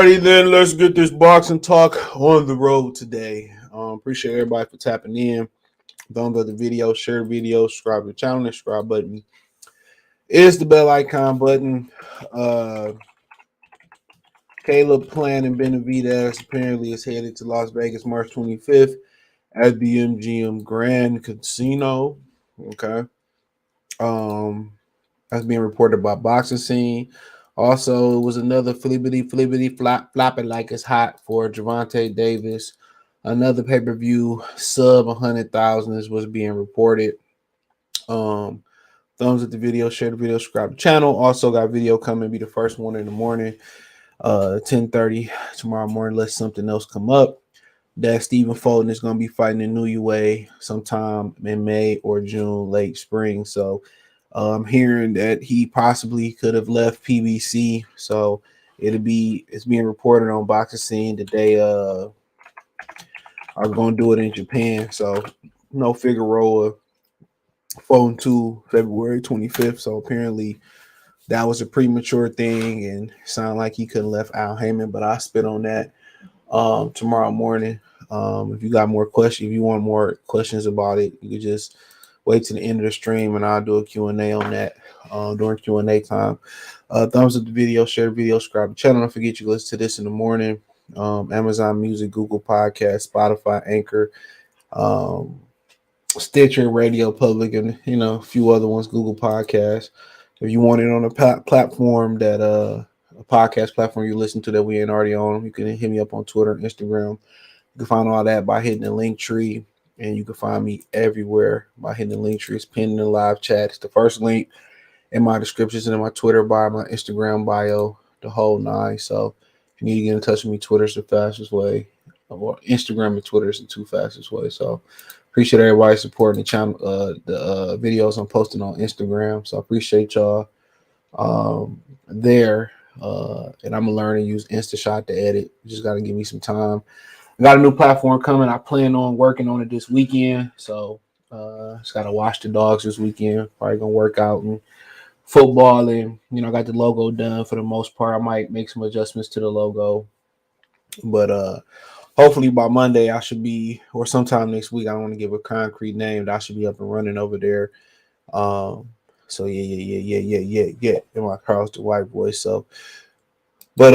Alrighty then, let's get this boxing talk on the road today. Appreciate everybody for tapping in. Thumbs up the video, share the video, subscribe to the channel. The subscribe button is the bell icon button. Caleb Plant and Benavidez apparently is headed to Las Vegas March 25th at the MGM Grand Casino. Okay. That's being reported by Boxing Scene. Also, it was another flippity flopping like it's hot for Gervonta Davis. Another pay-per-view sub 100,000 is what's being reported. Thumbs up the video, share the video, subscribe to the channel. Also got video coming, be the first one in the morning, 10:30 tomorrow morning. Let something else come up. That Stephen Fulton is going to be fighting in New UA sometime in May or June, late spring. So I'm hearing that he possibly could have left PBC. So it's being reported on Boxing Scene that they are going to do it in Japan. So no Figueroa, Fulton 2, February 25th. So apparently that was a premature thing and sounded like he couldn't left Al Heyman, but I'll spit on that tomorrow morning. If you got more questions, if you want more questions about it, you can just wait to the end of the stream and I'll do a Q&A on that during Q&A time. Thumbs up the video, share the video, subscribe to the channel. Don't forget you can listen to this in the morning. Amazon Music, Google Podcast, Spotify, Anchor, Stitcher, Radio Public, and a few other ones, Google Podcasts. If you want it on a platform that a podcast platform you listen to that we ain't already on, you can hit me up on Twitter and Instagram. You can find all that by hitting the link tree, and you can find me everywhere by hitting the link tree. It's pinned in the live chat. It's the first link in my descriptions and in my Twitter bio, my Instagram bio, the whole nine. So if you need to get in touch with me, Twitter's the fastest way, or Instagram and Twitter is the two fastest ways. So appreciate everybody supporting the channel, the videos I'm posting on Instagram. So I appreciate y'all there. And I'm gonna learn to use InstaShot to edit. You just gotta give me some time. I got a new platform coming. I plan on working on it this weekend. So just gotta watch the dogs this weekend. Probably gonna work out and football, and I got the logo done for the most part. I might make some adjustments to the logo, but hopefully by Monday I should be, or sometime next week. I don't want to give a concrete name, but I should be up and running over there. So yeah. In my Carl's the white voice. So, but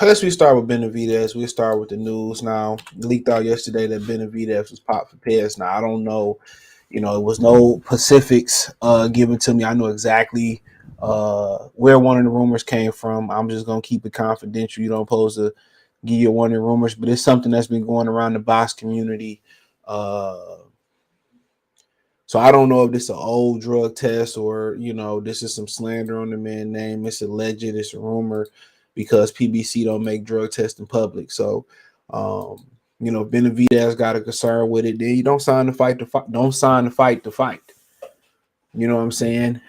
let's start with Benavidez. We'll start with the news now. It leaked out yesterday that Benavidez was popped for PEDs. Now I don't know, it was no specifics given to me. I know exactly where one of the rumors came from. I'm just gonna keep it confidential. You don't supposed to give you one of the rumors, but it's something that's been going around the box community. So I don't know if this is an old drug test or, this is some slander on the man's name. It's alleged, it's a rumor because PBC don't make drug tests in public. So, Benavidez got a concern with it. Then you don't sign the fight to fight. Don't sign the fight to fight. You know what I'm saying?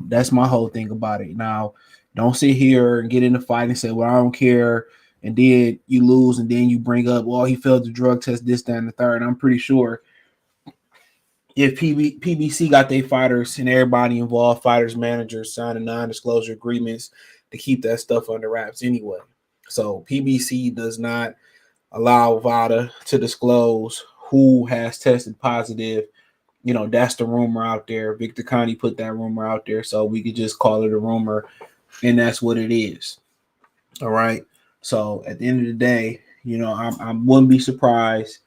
That's my whole thing about it. Now, don't sit here and get in the fight and say, well, I don't care. And then you lose and then you bring up, well, he failed the drug test, this, that, and the third. And I'm pretty sure if PBC got their fighters and everybody involved, fighters, managers, signing non-disclosure agreements to keep that stuff under wraps anyway. So PBC does not allow VADA to disclose who has tested positive. That's the rumor out there. Victor Conti put that rumor out there, so we could just call it a rumor, and that's what it is. All right. So at the end of the day, I wouldn't be surprised.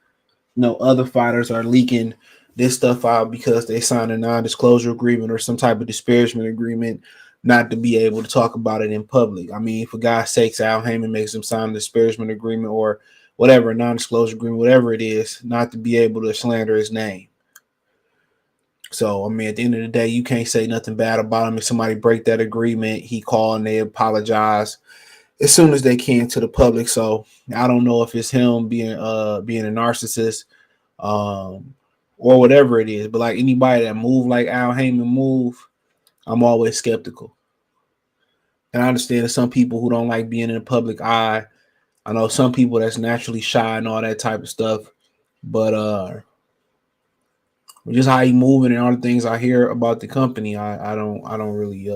Other fighters are leaking this stuff out because they signed a non-disclosure agreement or some type of disparagement agreement not to be able to talk about it in public. I mean, for God's sakes, Al Heyman makes them sign a disparagement agreement or whatever, a non-disclosure agreement, whatever it is, not to be able to slander his name. So, I mean, at the end of the day, you can't say nothing bad about him. If somebody break that agreement, he called and they apologize as soon as they can to the public. So I don't know if it's him being a narcissist, or whatever it is, but like anybody that move like Al Heyman move, I'm always skeptical. And I understand there's some people who don't like being in the public eye. I know some people that's naturally shy and all that type of stuff, but just how he moving and all the things I hear about the company, I don't really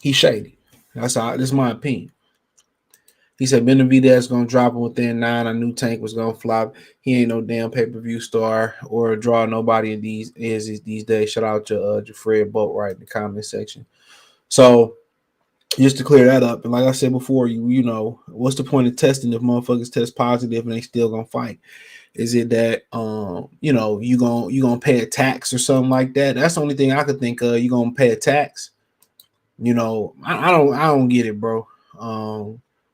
he's shady. This is my opinion. He said Benavidez gonna drop him within 9. I knew Tank was gonna flop. He ain't no damn pay-per-view star or draw nobody in these days. Shout out to Fred Boatwright in the comment section. So just to clear that up, and like I said before, you know, what's the point of testing if motherfuckers test positive and they still gonna fight? Is it that you know, you gonna pay a tax or something like that? That's the only thing I could think of. You gonna pay a tax? You know, I don't get it, bro.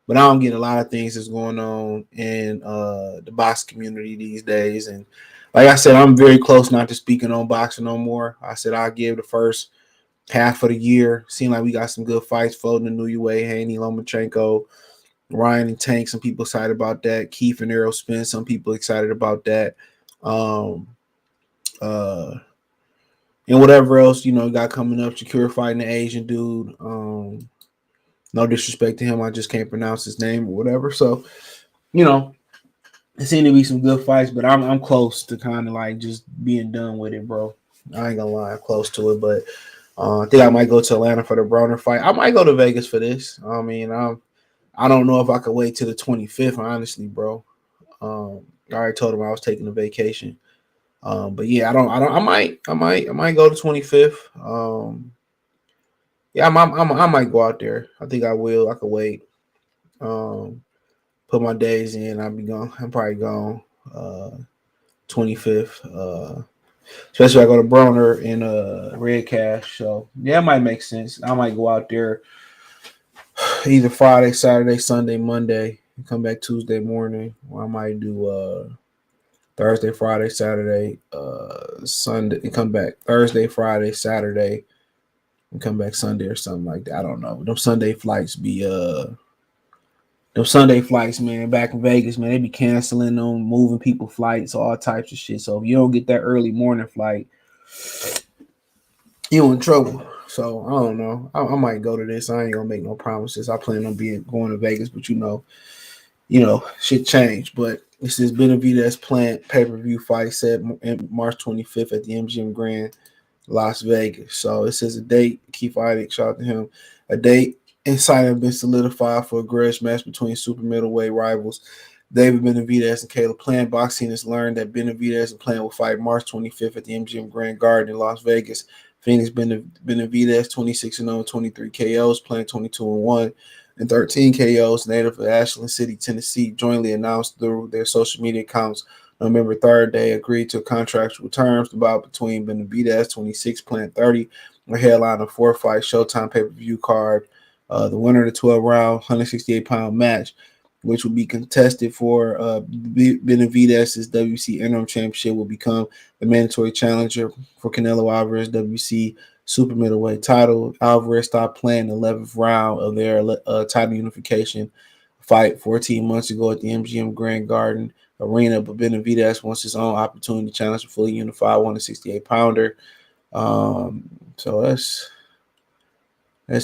But I don't get a lot of things that's going on in the box community these days. And like I said, I'm very close not to speaking on boxing no more. I said I'll give the first half of the year. Seemed like we got some good fights floating in New Way, Haney, Lomachenko, Ryan and Tank. Some people excited about that. Keith and Errol Spence. Some people excited about that. Um, and whatever else, you know, got coming up. Shakur fighting the Asian dude. No disrespect to him. I just can't pronounce his name or whatever. So, you know, it seemed to be some good fights, but I'm close to kind of like just being done with it, bro. I ain't gonna lie, I'm close to it, but I think I might go to Atlanta for the Broner fight. I might go to Vegas for this. I mean, I don't know if I could wait till the 25th, honestly, bro. I already told him I was taking a vacation. But yeah, I might go to 25th. Yeah, I might go out there. I think I will. I could wait. Put my days in. I'll be gone. I'm probably gone. 25th. Especially if I go to Broner in Red Cash. So yeah, it might make sense. I might go out there either Friday, Saturday, Sunday, Monday, and come back Tuesday morning. Or I might do Thursday, Friday, Saturday, Sunday, and come back Thursday, Friday, Saturday, and come back Sunday or something like that. I don't know. Them Sunday flights, man, back in Vegas, man, they be canceling them, moving people flights, all types of shit. So if you don't get that early morning flight, you in trouble. So I don't know. I might go to this. I ain't gonna make no promises. I plan on going to Vegas, but you know, shit changed. But this is Benavidez Plant pay-per-view fight set March 25th at the MGM Grand, Las Vegas. So it says a date. Keith Iddick, shout out to him. A date and site have been solidified for a grudge match between super middleweight rivals David Benavidez and Caleb Plant. Boxing has learned that Benavidez and Plant will fight March 25th at the MGM Grand Garden in Las Vegas. Phoenix Benavidez 26-0, 23 KOs, Plant 22-1. And 13 KOs, native of Ashland City, Tennessee, jointly announced through their social media accounts November 3rd. They agreed to contractual terms about between Benavidez 26, Plant 30, a headline of 4-fight Showtime pay-per-view card. The winner of the 12-round, 168-pound match, which will be contested for Benavidez's WC interim championship, will become the mandatory challenger for Canelo Alvarez WC super middleweight title. Alvarez stopped playing the 11th round of their title unification fight 14 months ago at the MGM Grand Garden Arena, but Benavidez wants his own opportunity to challenge a fully unified 168-pounder. So that's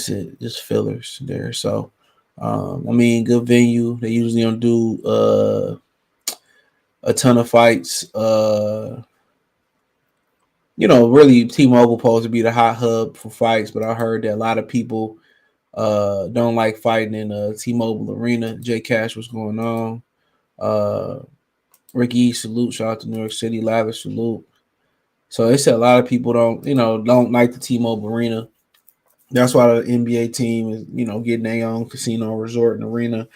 it. Just fillers there. So, I mean, good venue. They usually don't do a ton of fights. You know, really, T-Mobile supposed to be the hot hub for fights, but I heard that a lot of people don't like fighting in T-Mobile Arena. J Cash, what's going on? Ricky, salute. Shout out to New York City. Lavish, salute. So they said a lot of people don't like the T-Mobile Arena. That's why the NBA team is, getting their own casino, resort, and arena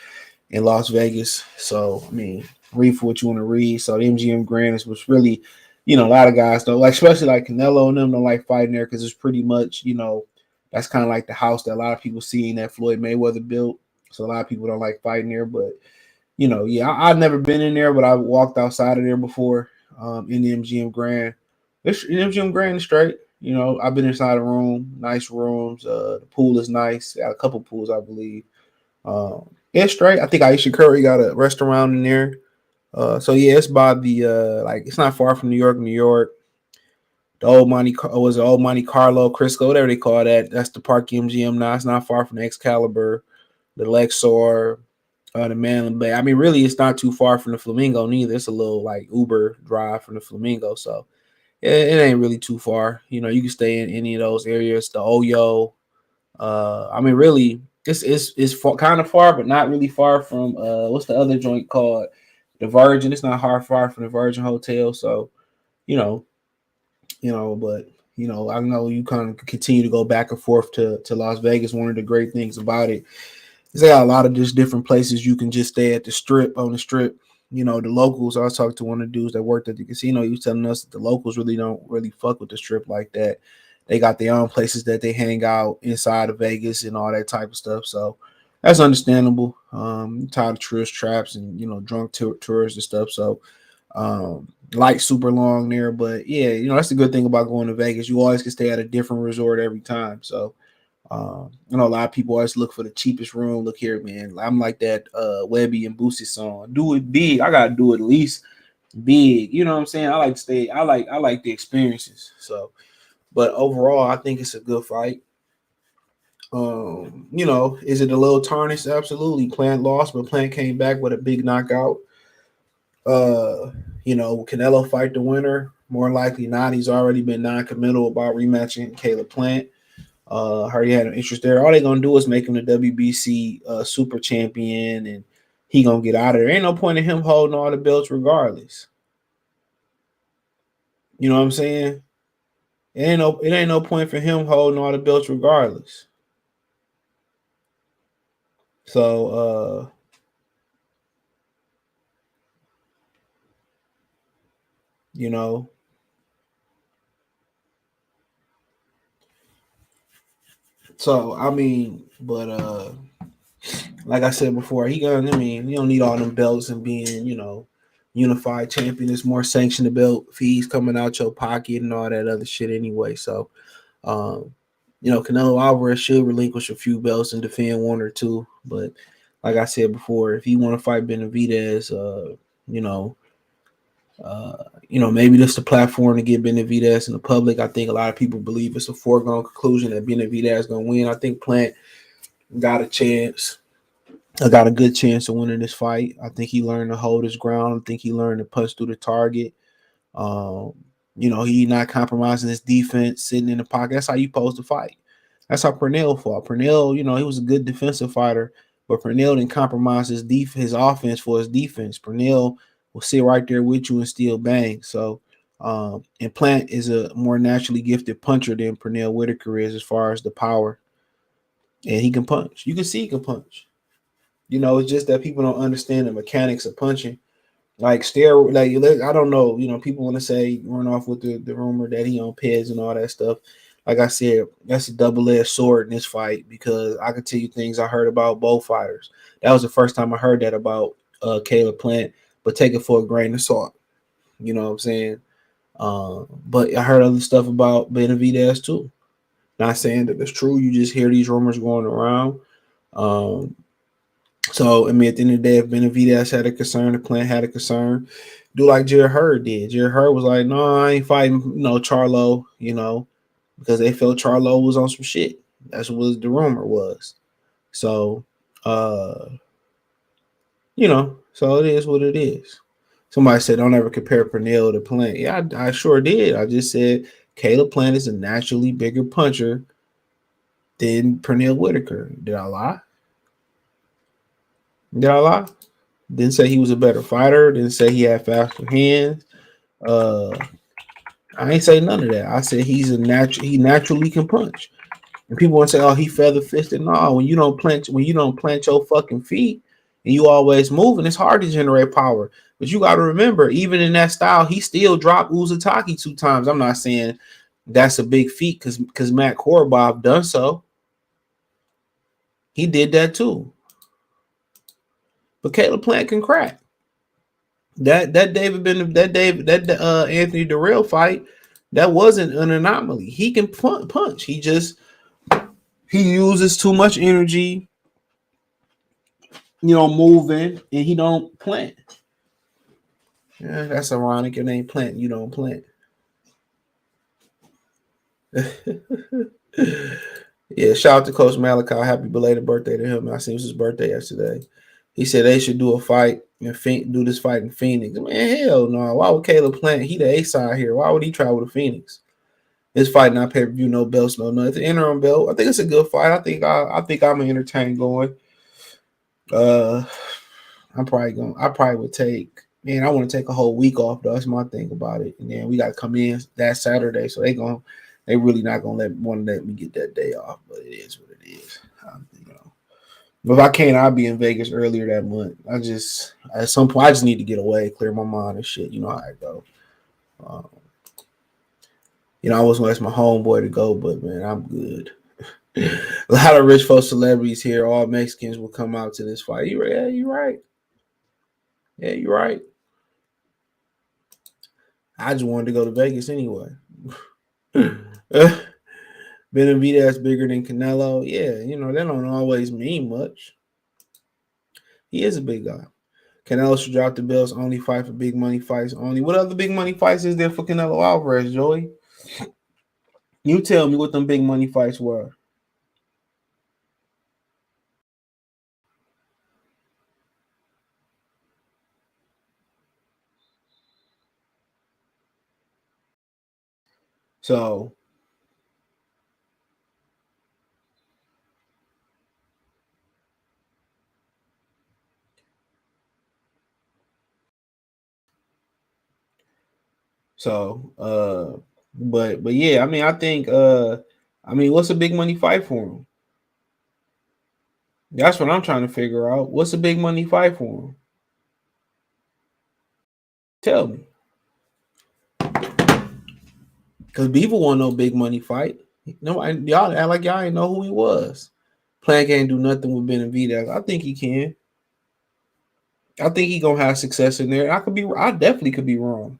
in Las Vegas. So, I mean, read for what you want to read. So, the MGM Grand was really, a lot of guys don't like, especially like Canelo and them don't like fighting there because it's pretty much, that's kind of like the house that a lot of people see in that Floyd Mayweather built. So, a lot of people don't like fighting there. But, I've never been in there, but I walked outside of there before in the MGM Grand. MGM Grand is straight. I've been inside a room, nice rooms. The pool is nice. Got a couple pools, I believe. It's straight. I think Aisha Curry got a restaurant in there. So yeah, it's by the it's not far from New York. The old Monte Carlo, Crisco, whatever they call that. That's the Park MGM now. It's not far from the Excalibur, the Lexor, the Melon Bay. I mean, really, it's not too far from the Flamingo neither. It's a little like Uber drive from the Flamingo. So it ain't really too far. You can stay in any of those areas. The Oyo. I mean, really, It's kind of far, but not really far from what's the other joint called? The Virgin. It's not far from the Virgin Hotel. So you know, but I know you kind of continue to go back and forth to Las Vegas. One of the great things about it is they got a lot of just different places you can just stay at the strip, on the strip. The locals, I was talking to one of the dudes that worked at the casino. He was telling us that the locals really don't really fuck with the strip like that. They got their own places that they hang out inside of Vegas and all that type of stuff. So that's understandable. Tired of tourist traps and drunk tourists and stuff. So like super long there, but yeah, that's the good thing about going to Vegas. You always can stay at a different resort every time. So I know a lot of people always look for the cheapest room. Look here, man. I'm like that Webby and Boosie song. Do it big. I gotta do it at least big. You know what I'm saying? I like to stay. I like the experiences. So, but overall, I think it's a good fight. Is it a little tarnished? Absolutely. Plant lost, but Plant came back with a big knockout. Canelo fight the winner? More likely not. He's already been non-committal about rematching Caleb Plant. Heard he had an interest there. All they gonna do is make him the WBC super champion, and he gonna get out of there. Ain't no point in him holding all the belts regardless. You know what I'm saying? It ain't no point for him holding all the belts regardless. So you know, so I mean, but like I said before, you don't need all them belts and being, unified champion. It's more sanctioned belt fees coming out your pocket and all that other shit anyway. So Canelo Alvarez should relinquish a few belts and defend one or two. But like I said before, if you want to fight Benavidez, maybe this is the platform to get Benavidez in the public. I think a lot of people believe it's a foregone conclusion that Benavidez is going to win. I think Plant got a chance. I got a good chance of winning this fight. I think he learned to hold his ground. I think he learned to punch through the target. He not compromising his defense, sitting in the pocket. That's how you supposed to fight. That's how Pernell fought. Pernell, he was a good defensive fighter, but Pernell didn't compromise his offense for his defense. Pernell will sit right there with you and still bang. So, and Plant is a more naturally gifted puncher than Pernell Whitaker is as far as the power. And he can punch. You can see he can punch. It's just that people don't understand the mechanics of punching. Like I don't know. People want to say run off with the rumor that he on Peds and all that stuff. Like I said, that's a double-edged sword in this fight because I could tell you things I heard about both fighters. That was the first time I heard that about Caleb Plant, but take it for a grain of salt. You know what I'm saying? But I heard other stuff about Benavidez too. Not saying that it's true. You just hear these rumors going around. So, at the end of the day, if Benavidez had a concern, the Plant had a concern, do like Jared Hurd did. Jared Hurd was like, no, I ain't fighting, Charlo, because they felt Charlo was on some shit. That's what the rumor was. So, so it is what it is. Somebody said, don't ever compare Pernell to Plant. Yeah, I sure did. I just said Caleb Plant is a naturally bigger puncher than Pernell Whitaker. Did I lie? Did I lie? Didn't say he was a better fighter. Didn't say he had faster hands. I ain't say none of that. I said he naturally can punch. And people want to say, oh, he feather fisted. No, when you don't plant your fucking feet and you always moving, it's hard to generate power. But you got to remember, even in that style, he still dropped Uzataki 2 times. I'm not saying that's a big feat because Matt Korobov done so. He did that too. But Caleb Plant can crack. That Anthony Durrell fight, that wasn't an anomaly. He can punch. He uses too much energy, moving, and he don't plant. Yeah, that's ironic. It ain't plant. You don't plant. Yeah, shout out to Coach Malachi. Happy belated birthday to him. I seen it was his birthday yesterday. He said they should do a fight and do this fight in Phoenix. Man, hell no. Why would Caleb Plant? He the A side here. Why would he travel to Phoenix? This fight not pay per view, no belts, no nothing. Interim belt. I think it's a good fight. I think I'm entertained going. I probably would take. Man, I want to take a whole week off though. That's my thing about it. And then we got to come in that Saturday, so they really not gonna want to let me get that day off. But it is what it is. But if I can't, I'll be in Vegas earlier that month. At some point I just need to get away, clear my mind and shit. You know how I go. I was gonna ask my homeboy to go, but man, I'm good. A lot of rich folks, celebrities here, all Mexicans will come out to this fight. Yeah, you're right. Yeah, you're right. I just wanted to go to Vegas anyway. Benavidez bigger than Canelo. Yeah, that don't always mean much. He is a big guy. Canelo should drop the belts, only fight for big money fights only. What other big money fights is there for Canelo Alvarez, Joey? You tell me what them big money fights were. So but yeah, I think what's a big money fight for him? That's what I'm trying to figure out. What's a big money fight for him? Tell me. Because people want no big money fight. No, y'all act like y'all ain't know who he was. Plan can't do nothing with Benavidez. I think he can. I think he gonna have success in there. I definitely could be wrong.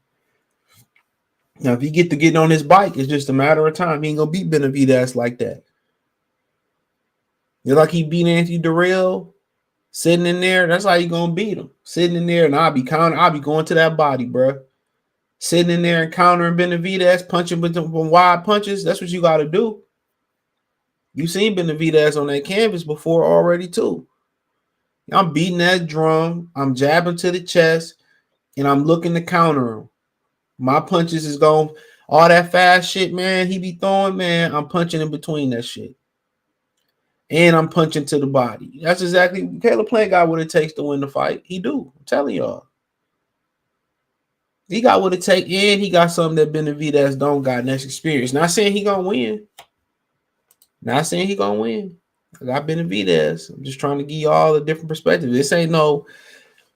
Now, if he get on his bike, it's just a matter of time. He ain't gonna beat Benavidez like that. You're like he beat Anthony Durrell sitting in there. That's how you gonna beat him. Sitting in there, and I'll be going to that body, bro. Sitting in there and countering Benavidez, punching with them wide punches. That's what you got to do. You seen Benavidez on that canvas before already too. I'm beating that drum. I'm jabbing to the chest, and I'm looking to counter him. My punches is going all that fast shit, man. He be throwing, man. I'm punching in between that shit, and I'm punching to the body. That's exactly Caleb Plant got what it takes to win the fight. He do. I'm telling y'all. He got what it takes, and he got something that Benavidez don't got, and that's experience. Not saying he gonna win. Not saying he gonna win. I got Benavidez. I'm just trying to give you all a different perspective. This ain't no,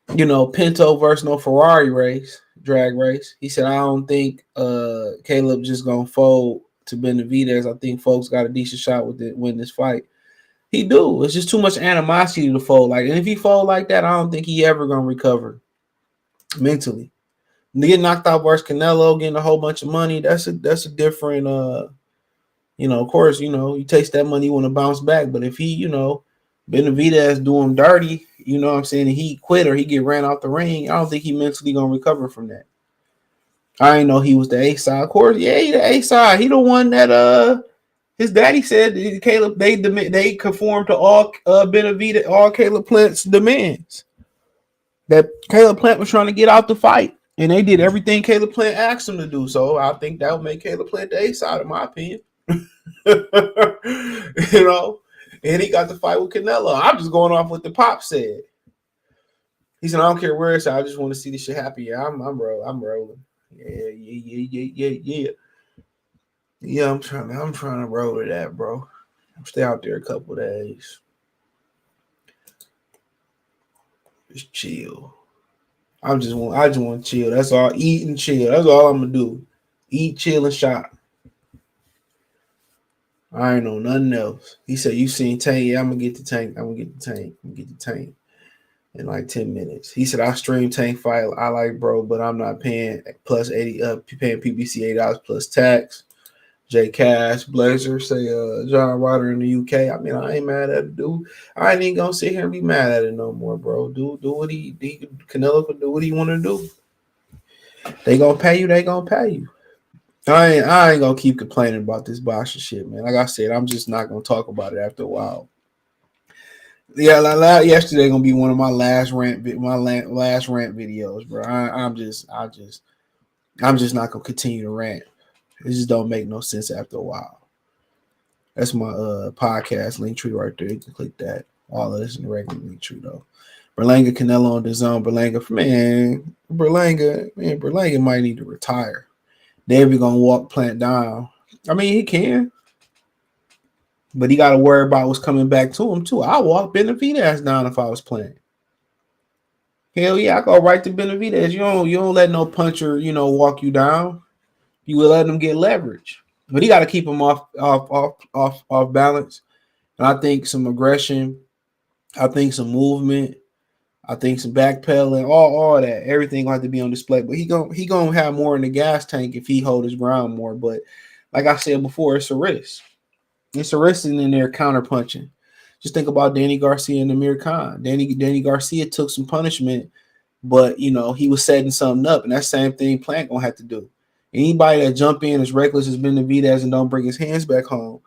Pinto versus no Ferrari race, drag race. He said, I don't think Caleb just gonna fold to Benavidez. I think folks got a decent shot with it win this fight. He do. It's just too much animosity to fold like. And if he fold like that, I don't think he ever gonna recover mentally. Getting knocked out versus Canelo, getting a whole bunch of money. That's a different. Of course, you taste that money, you want to bounce back. But if he, Benavidez do him dirty, you know what I'm saying, and he quit or he get ran out the ring, I don't think he mentally gonna recover from that. I didn't know he was the A side. Of course, yeah, he the A side. He the one that his daddy said Caleb they conform to all Benavidez, all Caleb Plant's demands. That Caleb Plant was trying to get out the fight. And they did everything Caleb Plant asked them to do. So I think that would make Caleb Plant the A side, in my opinion. And he got the fight with Canelo. I'm just going off what the Pop said. He said, I don't care where it's at. I just want to see this shit happen. Yeah, I'm rolling. Yeah. Yeah, I'm trying to roll with that, bro. Stay out there a couple days. Just chill. I just want to chill. That's all. Eat and chill. That's all I'm gonna do. Eat, chill, and shop. I ain't know nothing else. He said, "You seen Tank? Yeah, I'm gonna get the Tank. I'm gonna get the Tank in like 10 minutes." He said, "I stream Tank fight. I like bro, but I'm not paying plus 80. Paying PBC $8 plus tax." J Cash, Blazer, say John Ryder in the UK. I mean, I ain't mad at it, dude. I ain't even gonna sit here and be mad at it no more, bro. Do what Canelo can do what he want to do. They gonna pay you. They gonna pay you. I ain't gonna keep complaining about this boxing shit, man. Like I said, I'm just not gonna talk about it after a while. Yeah, yesterday gonna be one of my last rant videos, bro. I'm just not gonna continue to rant. It just don't make no sense after a while. That's my podcast link tree right there. You can click that. All of this in the regular link tree though. Berlanga, Canelo on the zone. Berlanga might need to retire. David gonna walk Plant down. I mean, he can, but he got to worry about what's coming back to him too. I walk Benavidez down if I was playing. Hell yeah, I go right to Benavidez. You don't let no puncher, walk you down. You will let him get leverage, but he got to keep him off balance. And I think some aggression, I think some movement, I think some backpedaling, all that, everything gonna have to be on display. But he gonna have more in the gas tank if he hold his ground more. But like I said before, it's a risk. It's a risk in there counter punching. Just think about Danny Garcia and Amir Khan. Danny Garcia took some punishment, but he was setting something up, and that same thing Plant gonna have to do. Anybody that jump in as reckless as Benavidez and don't bring his hands back home,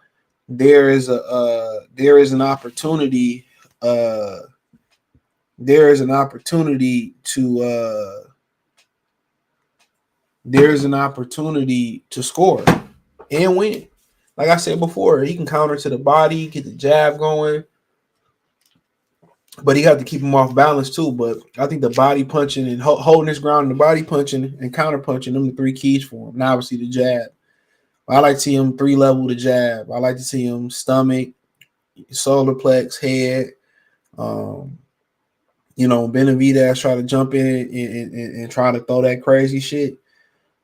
there is an opportunity. There's an opportunity to score and win. Like I said before, he can counter to the body, get the jab going, but he have to keep him off balance too. But I think the body punching and holding his ground, the body punching and counter punching, them the three keys for him. Now obviously the jab. I like to see him 3-level the jab. I like to see him stomach, solar plex, head. Benavidez try to jump in and try to throw that crazy shit.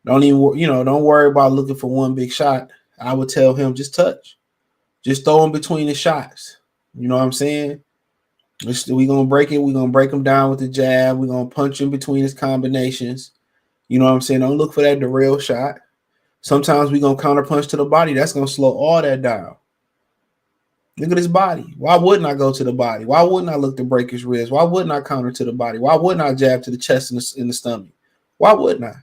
Don't worry about looking for one big shot. I would tell him just touch. Just throw him between the shots. You know what I'm saying? We're going to break it. We're going to break him down with the jab. We're going to punch in between his combinations. You know what I'm saying? Don't look for that derail shot. Sometimes we're going to counter punch to the body. That's going to slow all that down. Look at his body. Why wouldn't I go to the body? Why wouldn't I look to break his ribs? Why wouldn't I counter to the body? Why wouldn't I jab to the chest and the stomach? Why wouldn't I?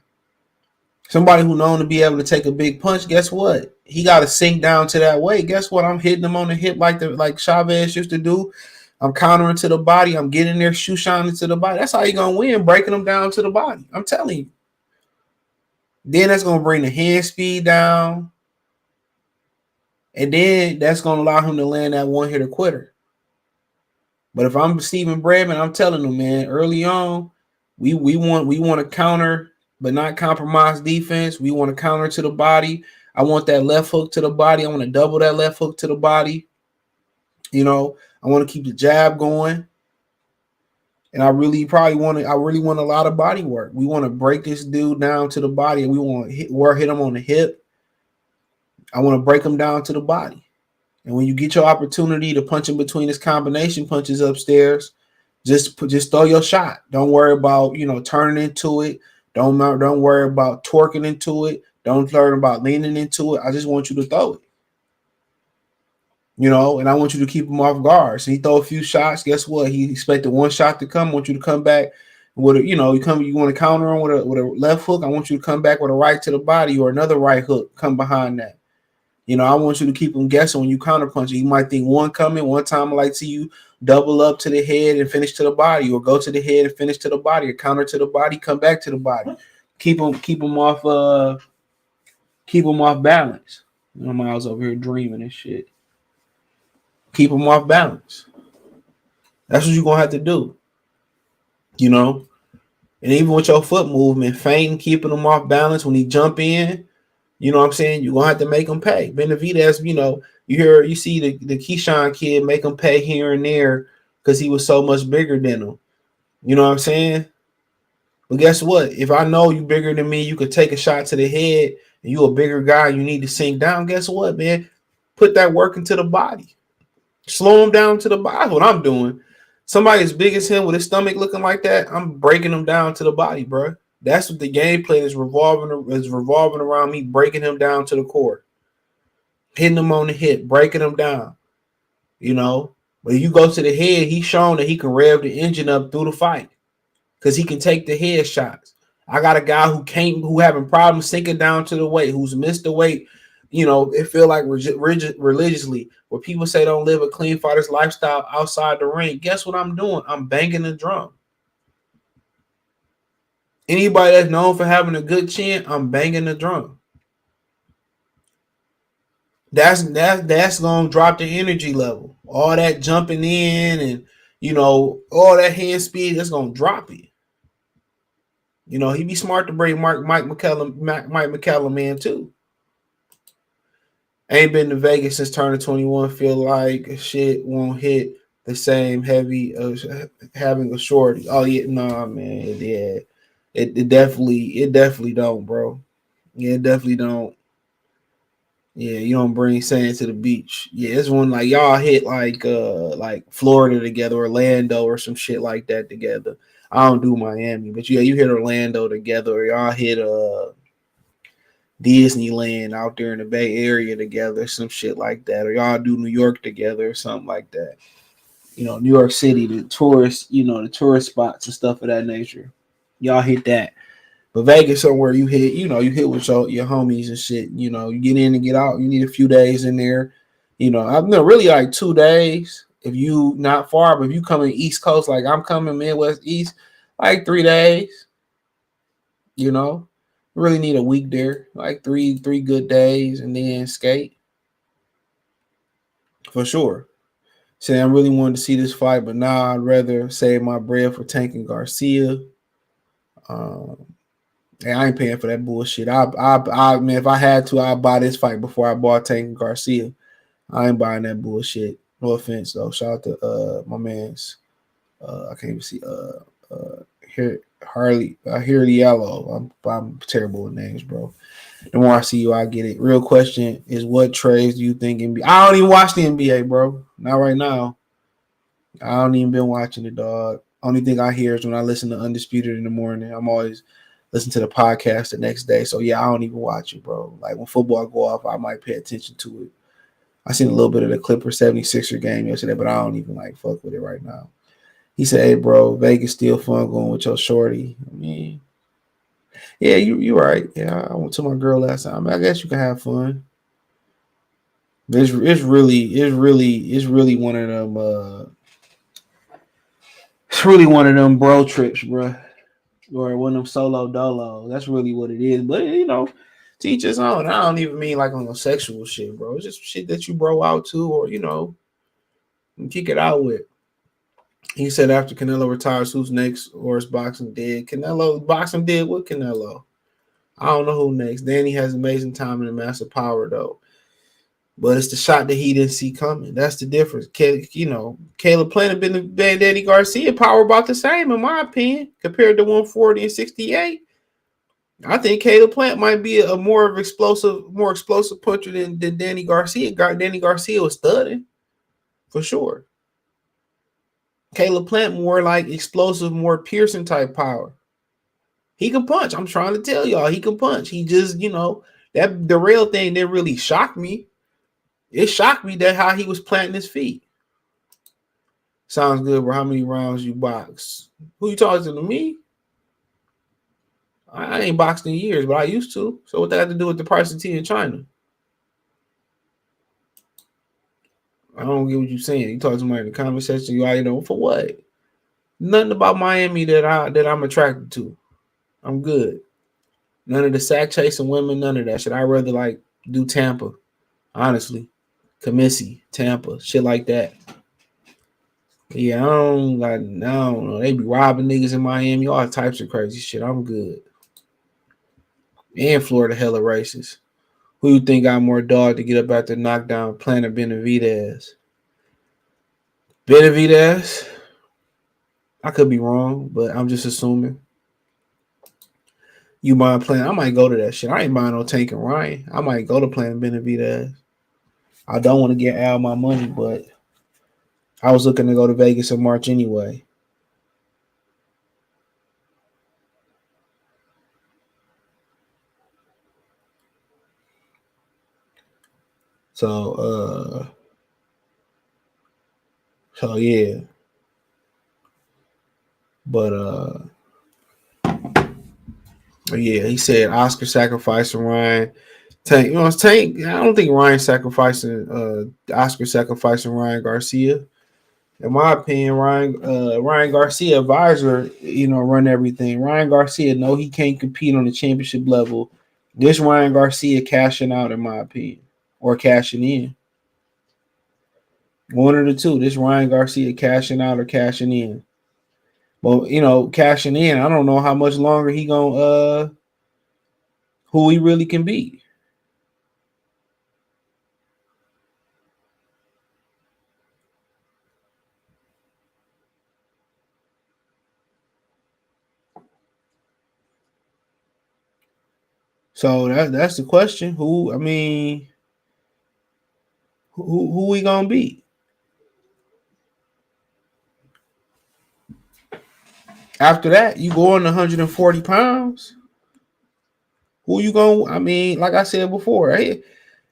Somebody who known to be able to take a big punch, guess what? He got to sink down to that weight. Guess what? I'm hitting him on the hip like Chavez used to do. I'm countering to the body. I'm getting there, shoe shining to the body. That's how you going to win, breaking him down to the body. I'm telling you. Then that's going to bring the hand speed down. And then that's going to allow him to land that one-hitter quitter. But if I'm Stephen Bradman, I'm telling him, man, early on, we want to counter but not compromise defense. We want to counter to the body. I want that left hook to the body. I want to double that left hook to the body. I want to keep the jab going. And I really want a lot of body work. We want to break this dude down to the body, and we want to hit him on the hip. I want to break him down to the body. And when you get your opportunity to punch in between his combination punches upstairs, just throw your shot. Don't worry about, turning into it. Don't worry about torquing into it. Don't worry about leaning into it. I just want you to throw it. And I want you to keep him off guard. So he throw a few shots. Guess what? He expected one shot to come. I want you to come back with you want to counter him with a left hook. I want you to come back with a right to the body or another right hook. Come behind that. I want you to keep him guessing when you counter punch. You might think one coming. One time I like to see you double up to the head and finish to the body, or go to the head and finish to the body, or counter to the body, come back to the body. Keep him off balance. Miles over here dreaming and shit. Keep him off balance. That's what you're gonna have to do. And even with your foot movement, feinting, keeping him off balance when he jump in. You know what I'm saying? You're gonna have to make him pay. Benavidez, you see the Keyshawn kid make him pay here and there because he was so much bigger than him. You know what I'm saying? But guess what? If I know you bigger than me, you could take a shot to the head, and you a bigger guy, you need to sink down. Guess what, man? Put that work into the body. Slow him down to the body. That's what I'm doing. Somebody as big as him with his stomach looking like that, I'm breaking him down to the body, bro. That's what the game plan is revolving around me, breaking him down to the core, hitting him on the hip, breaking him down. When you go to the head, he's shown that he can rev the engine up through the fight because he can take the head shots. I got a guy who having problems sinking down to the weight, who's missed the weight. It feel like religiously, where people say don't live a clean fighter's lifestyle outside the ring. Guess what I'm doing? I'm banging the drum. Anybody that's known for having a good chin, I'm banging the drum. That's gonna drop the energy level. All that jumping in and all that hand speed, that's gonna drop it. He'd be smart to bring Mike McCallum in too. Ain't been to Vegas since turning 21. Feel like shit won't hit the same heavy having a shorty. Oh yeah, nah, man, yeah, it definitely don't, bro. Yeah, it definitely don't. Yeah, you don't bring sand to the beach. Yeah, it's one like y'all hit like Florida together, Orlando or some shit like that together. I don't do Miami, but yeah, you hit Orlando together, or y'all hit Disneyland out there in the Bay Area together, some shit like that, or y'all do New York together or something like that. New York City, the tourist spots and stuff of that nature. Y'all hit that. But Vegas, somewhere you hit, you hit with your homies and shit. You get in and get out. You need a few days in there. I've been really like 2 days. If you not far, but if you coming East Coast, like I'm coming Midwest East, like 3 days. Really need a week there, like three good days, and then skate for sure. Say I really wanted to see this fight, but now I'd rather save my bread for tanking Garcia. Hey, I ain't paying for that bullshit. I man, if I had to, I'd buy this fight before I bought Tank and Garcia. I ain't buying that bullshit. No offense though. Shout out to my man's. I can't even see. Here Harley. Here the yellow. I'm terrible with names, bro. The more I see you, I get it. Real question is, what trades do you think NBA? I don't even watch the NBA, bro. Not right now. I don't even been watching it, dog. Only thing I hear is when I listen to Undisputed in the morning. I'm always listen to the podcast the next day. So yeah, I don't even watch it, bro. Like when football go off, I might pay attention to it. I seen a little bit of the Clippers 76er game yesterday, but I don't even like fuck with it right now. He said, "Hey, bro, Vegas still fun going with your shorty." I mean, yeah, you right. Yeah, I went to my girl last time. I guess you can have fun. It's really one of them. It's really one of them bro trips, bro. Or one of them solo dolo. That's really what it is. But teach his own. I don't even mean like on the sexual shit, bro. It's just shit that you bro out to, or kick it out with. He said after Canelo retires, who's next? Or is boxing dead? Boxing dead with Canelo. I don't know who next. Danny has amazing time and a massive power though. But it's the shot that he didn't see coming. That's the difference. Caleb Plant and Danny Garcia power about the same, in my opinion, compared to 140 and 68. I think Caleb Plant might be a more explosive puncher than Danny Garcia. Danny Garcia was studying for sure. Caleb Plant more like explosive, more piercing type power. He can punch. I'm trying to tell y'all, he can punch. He just, that the real thing that really shocked me. It shocked me that how he was planting his feet. Sounds good, bro. How many rounds you box? Who you talking to? Me? I ain't boxed in years, but I used to. So what that have to do with the price of tea in China? I don't get what you're saying. You talk to somebody in the comment section, you already know for what? Nothing about Miami that I'm attracted to. I'm good. None of the sack chasing women, none of that shit. I'd rather like do Tampa, honestly. Commissy, Tampa, shit like that. Yeah, I don't know. They be robbing niggas in Miami, all types of crazy shit. I'm good. And Florida hella racist. Who you think got more dog to get up after knockdown? Planet Benavidez. Benavidez? I could be wrong, but I'm just assuming. You buying Planet? I might go to that shit. I ain't buying no Tank and Ryan. I might go to Planet Benavidez. I don't want to get out my money, but I was looking to go to Vegas in March anyway. So yeah. But yeah, he said Oscar sacrificing Ryan. Tank, Tank. I don't think Ryan sacrificing Oscar sacrificing Ryan Garcia. In my opinion, Ryan Garcia advisor, run everything. Ryan Garcia know he can't compete on the championship level. This Ryan Garcia cashing out, in my opinion. or cashing in. One of the two. This Ryan Garcia cashing out or cashing in. Well, you know, cashing in. I don't know how much longer he gonna who he really can be. So that's the question. Who we gonna be? After that, you go on 140 pounds. Who you going? I mean, like I said before, I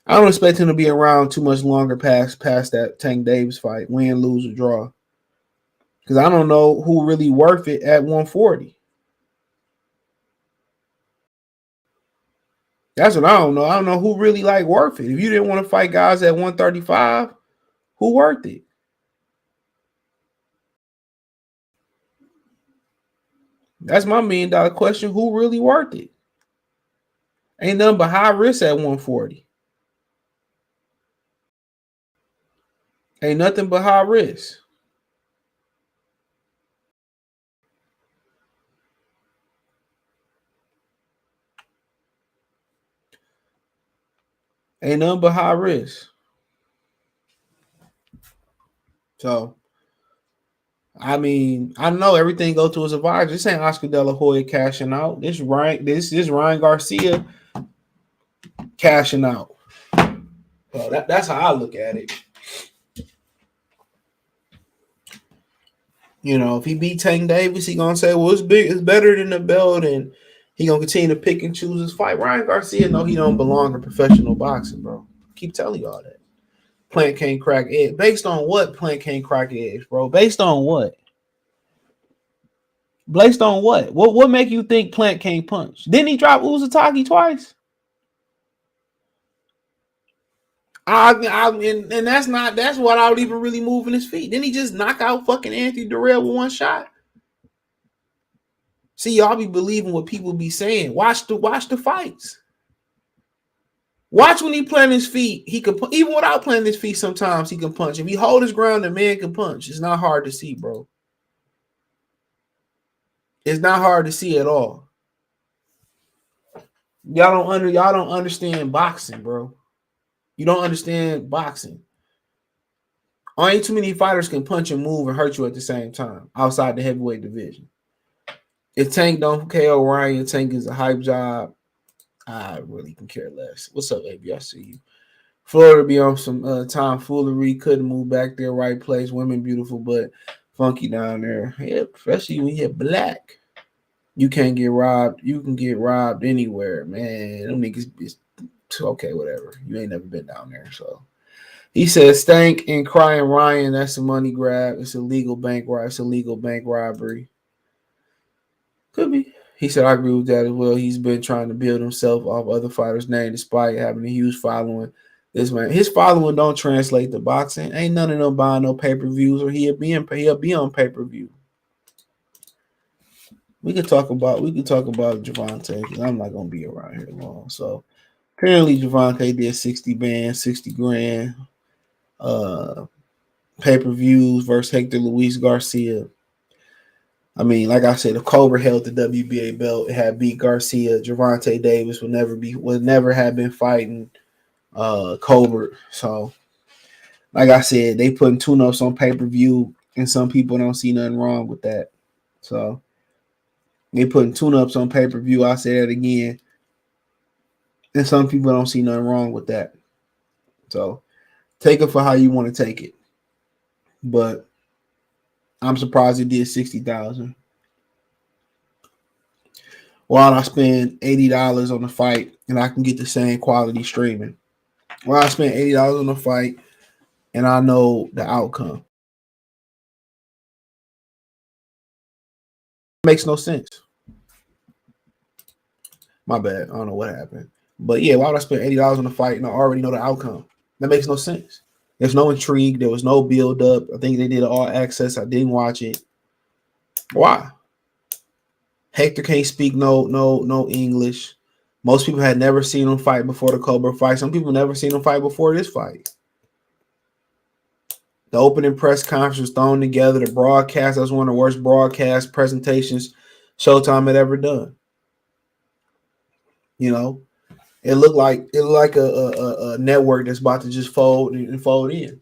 don't expect him to be around too much longer past that Tank Davis fight, win, lose, or draw. Because I don't know who really worth it at 140. That's what I don't know. I don't know who really like worth it. If you didn't want to fight guys at 135, who worth it? That's my $1 million question. Who really worth it? Ain't nothing but high risk at 140. Ain't nothing but high risk. Ain't nothing but high risk. So, I mean, I know everything go to his advisor. This ain't Oscar De La Hoya cashing out. This Ryan Garcia cashing out. So that's how I look at it. You know, if he beat Tank Davis, he gonna say, "Well, it's better than the belt," and he gonna continue to pick and choose his fight. Ryan Garcia, no, he don't belong in professional boxing, bro. Keep telling y'all that. Plant can't crack eggs. Based on what? Plant can't crack eggs, bro. Based on what? Based on what? What make you think Plant can't punch? Didn't he drop Uzataki twice? And that's what I would even really move in his feet. Didn't he just knock out fucking Anthony Durrell with one shot? See, y'all be believing what people be saying. Watch the fights. Watch when he plant his feet. He can even without planting his feet. Sometimes he can punch. If he hold his ground, the man can punch. It's not hard to see, bro. It's not hard to see at all. Y'all don't understand boxing, bro. You don't understand boxing. Only too many fighters can punch and move and hurt you at the same time outside the heavyweight division. If Tank don't KO Ryan, Tank is a hype job. I really can care less. What's up, baby? I see you. Florida be on some tomfoolery. Couldn't move back there, right place. Women beautiful, but funky down there. Yeah, especially when you're black. You can't get robbed. You can get robbed anywhere, man. Them niggas is okay, whatever. You ain't never been down there, so. He says, Stank and crying Ryan, that's a money grab. It's a legal bank robbery. It's a legal bank robbery. Could be. He said, I agree with that as well. He's been trying to build himself off other fighters' name despite having a huge following. This man, his following don't translate to boxing. Ain't none of them buying no pay-per-views, or he'll be on pay-per-view. We could talk about Gervonta, because I'm not gonna be around here long. So apparently Gervonta did 60 bands, 60 grand. Pay-per-views versus Hector Luis Garcia. I mean, like I said, if Cobra held the WBA belt, it had beat Garcia. Gervonta Davis would never have been fighting Cobra. So, like I said, they putting tune-ups on pay-per-view, and some people don't see nothing wrong with that. So, they putting tune-ups on pay-per-view. I say that again, and some people don't see nothing wrong with that. So, take it for how you want to take it. But I'm surprised he did 60,000. While I spend $80 on the fight and I can get the same quality streaming. While I spend $80 on the fight and I know the outcome. Makes no sense. My bad. I don't know what happened. But yeah, why would I spend $80 on the fight and I already know the outcome? That makes no sense. There's no intrigue. There was no build up. I think they did all access. I didn't watch it. Why? Hector can't speak no English. Most people had never seen him fight before the Cobra fight. Some people never seen him fight before this fight. The opening press conference was thrown together. The broadcast, that was one of the worst broadcast presentations Showtime had ever done. You know, it looked like a network that's about to just fold in.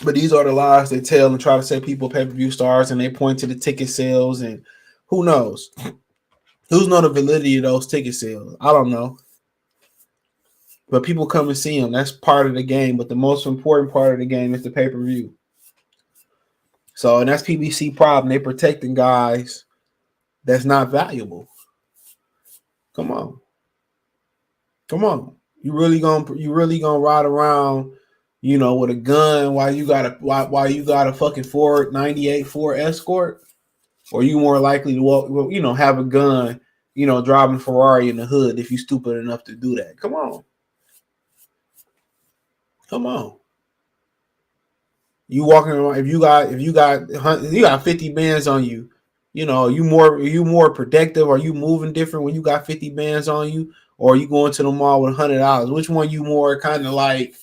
But these are the lies they tell and try to say people pay-per-view stars, and they point to the ticket sales, and who knows? Who's know the validity of those ticket sales? I don't know. But people come and see them. That's part of the game. But the most important part of the game is the pay-per-view. So, and that's PBC problem. They protecting guys that's not valuable. Come on. You really gonna ride around, you know, with a gun while you got a fucking Ford 98 Ford Escort? Or you more likely to walk, you know, have a gun, you know, driving Ferrari in the hood if you stupid enough to do that. Come on. You walking around, if you got 50 bands on you, you know, you more productive, or you moving different when you got 50 bands on you, or you going to the mall with $100? Which one you more kind of like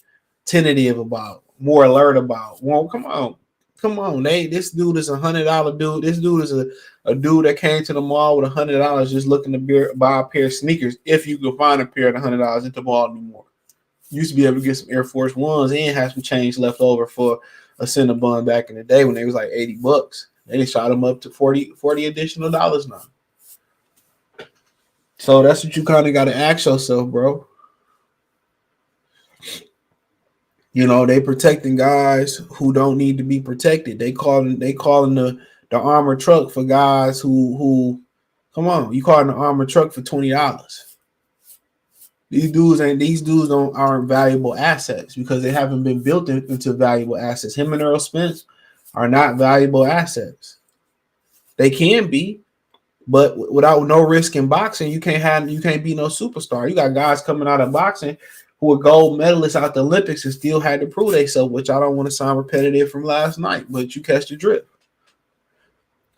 tentative about, more alert about? Well, come on. This dude is $100 dude. This dude is a dude that came to the mall with $100 just looking to buy a pair of sneakers, if you can find a pair at $100 at the mall anymore. You used to be able to get some Air Force Ones and have some change left over for a Cinnabon back in the day when they was like $80. They shot them up to 40 additional dollars now. So that's what you kind of got to ask yourself, bro. You know, they protecting guys who don't need to be protected. They calling the armored truck for guys who come on, you calling the armored truck for $20. These dudes aren't valuable assets because they haven't been built into valuable assets. Him and Earl Spence are not valuable assets. They can be, but without no risk in boxing, you can't be no superstar. You got guys coming out of boxing who were gold medalists out the Olympics and still had to prove themselves, which I don't want to sound repetitive from last night, but you catch the drift.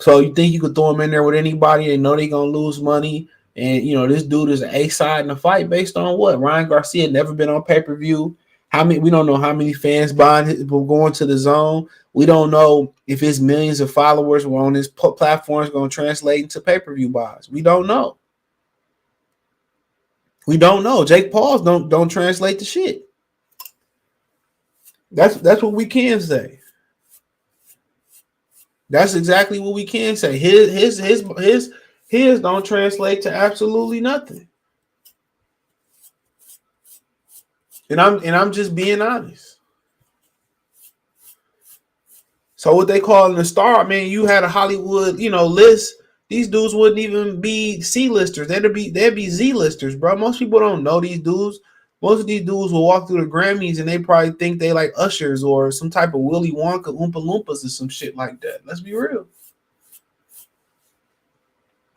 So you think you could throw them in there with anybody? They know they're gonna lose money, and you know this dude is an A-side in the fight based on what? Ryan Garcia never been on pay-per-view. We don't know how many fans going to the zone. We don't know if his millions of followers were on his platforms going to translate into pay-per-view buys. We don't know. Jake Paul's don't translate to shit. That's what we can say. That's exactly what we can say. His don't translate to absolutely nothing. And I'm just being honest. So what they calling a star, man, you had a Hollywood, you know, list. These dudes wouldn't even be C-listers. They'd be Z-listers, bro. Most people don't know these dudes. Most of these dudes will walk through the Grammys and they probably think they like ushers or some type of Willy Wonka Oompa Loompas or some shit like that. Let's be real.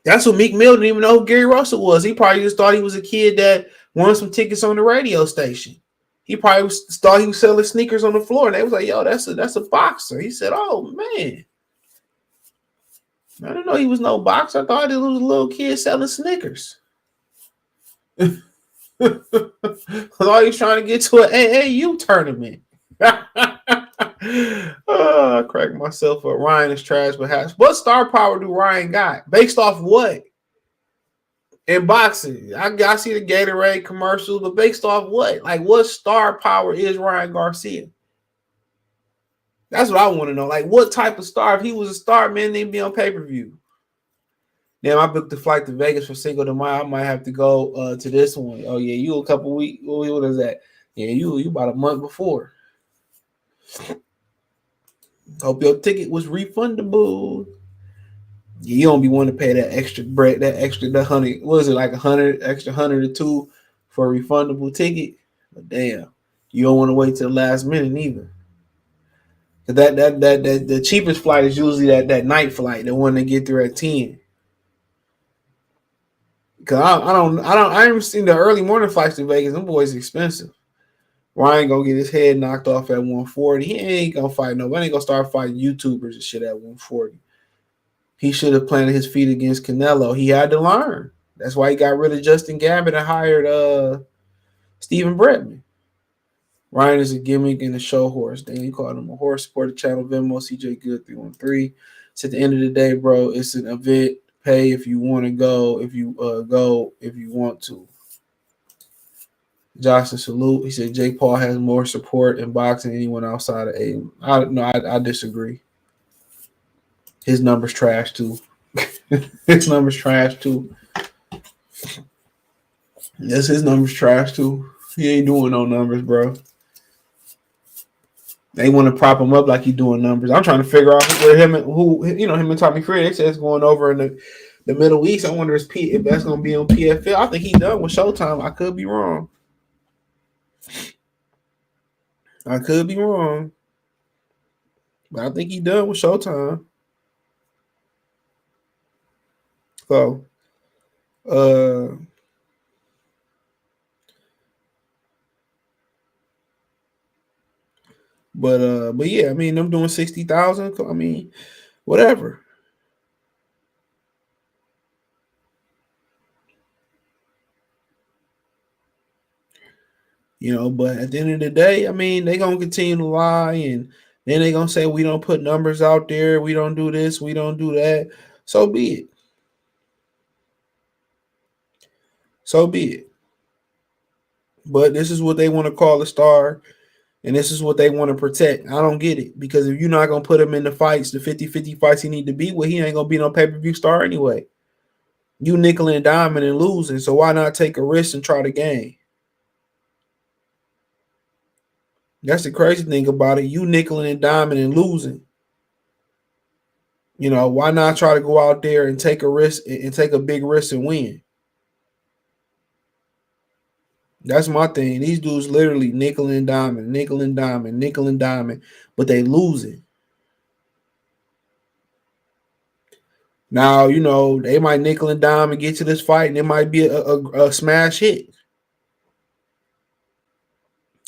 That's what Meek Mill didn't even know who Gary Russell was. He probably just thought he was a kid that won some tickets on the radio station. He probably thought he was selling sneakers on the floor. And they was like, yo, that's a boxer. He said, oh, man. I didn't know he was no boxer. I thought he was a little kid selling Snickers. I thought he was trying to get to an AAU tournament. I cracked myself up. Ryan is trash, perhaps. What star power do Ryan got? Based off what? In boxing, I see the Gatorade commercials, but based off what? Like, what star power is Ryan Garcia? That's what I want to know. Like, what type of star? If he was a star, man, they'd be on pay-per-view. Damn, I booked the flight to Vegas for Cinco de Mayo. I might have to go to this one. Oh, yeah, you a couple weeks. What is that? Yeah, you about a month before. Hope your ticket was refundable. Yeah, you don't be wanting to pay that extra bread, that $100. What is it, like extra $100 or $2 for a refundable ticket? But damn, you don't want to wait till the last minute neither. That the cheapest flight is usually that night flight, the one that get there at 10. Cause I haven't seen the early morning flights to Vegas. Them boys expensive. Ryan gonna get his head knocked off at 140. He ain't gonna fight nobody. Ain't gonna start fighting YouTubers and shit at 140. He should have planted his feet against Canelo. He had to learn. That's why he got rid of Justin Gabbard and hired Stephen Bretman. Ryan is a gimmick and a show horse. Then you called him a horse. Support the channel, Venmo, CJ Good 313. So at the end of the day, bro, it's an event. Pay if you want to go. If you go, if you want to. Johnson salute. He said Jake Paul has more support in boxing than anyone outside of Aiden. I disagree. His numbers trash too. His numbers trash too. Yes, his numbers trash too. He ain't doing no numbers, bro. They want to prop him up like he's doing numbers. I'm trying to figure out where him and Tommy Fury. They said it's going over in the Middle East. I wonder if that's going to be on PFL. I think he's done with Showtime. I could be wrong. But I think he's done with Showtime. So, but yeah, I mean, I'm doing 60,000. I mean, whatever. But at the end of the day, I mean, they gonna continue to lie, and then they gonna say we don't put numbers out there, we don't do this, we don't do that. So be it. But this is what they want to call a star, and this is what they want to protect. I don't get it, because if you're not going to put him in the fights, the 50-50 fights he need to be with, he ain't going to be no pay-per-view star anyway. You nickel and diming and losing, so why not take a risk and try to gain? That's the crazy thing about it. You nickeling and diming and losing. Why not try to go out there and take a risk and take a big risk and win? That's my thing. These dudes literally nickel and diming, but they losing. Now, they might nickel and dime and get to this fight, and it might be a smash hit.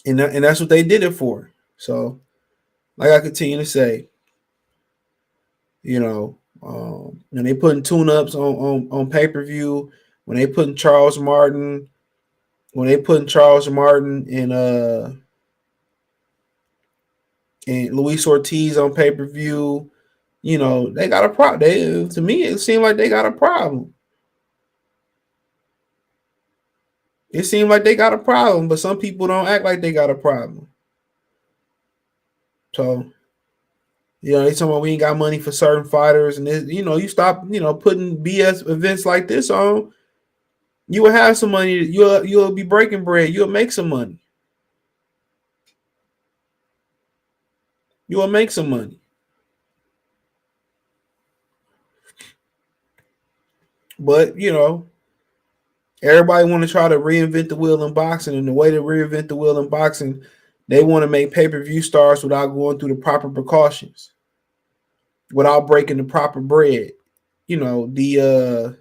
And that's what they did it for. So, like I continue to say, when they putting tune-ups on pay-per-view, when they putting Charles Martin and Luis Ortiz on pay-per-view, they got a problem. To me, it seemed like they got a problem. It seemed like they got a problem, but some people don't act like they got a problem. So, they talking about we ain't got money for certain fighters, and this, you stop, putting BS events like this on, you will have some money. You'll be breaking bread. You'll make some money. You will make some money. But, everybody want to try to reinvent the wheel in boxing, and the way to reinvent the wheel in boxing, they want to make pay-per-view stars without going through the proper precautions, without breaking the proper bread. The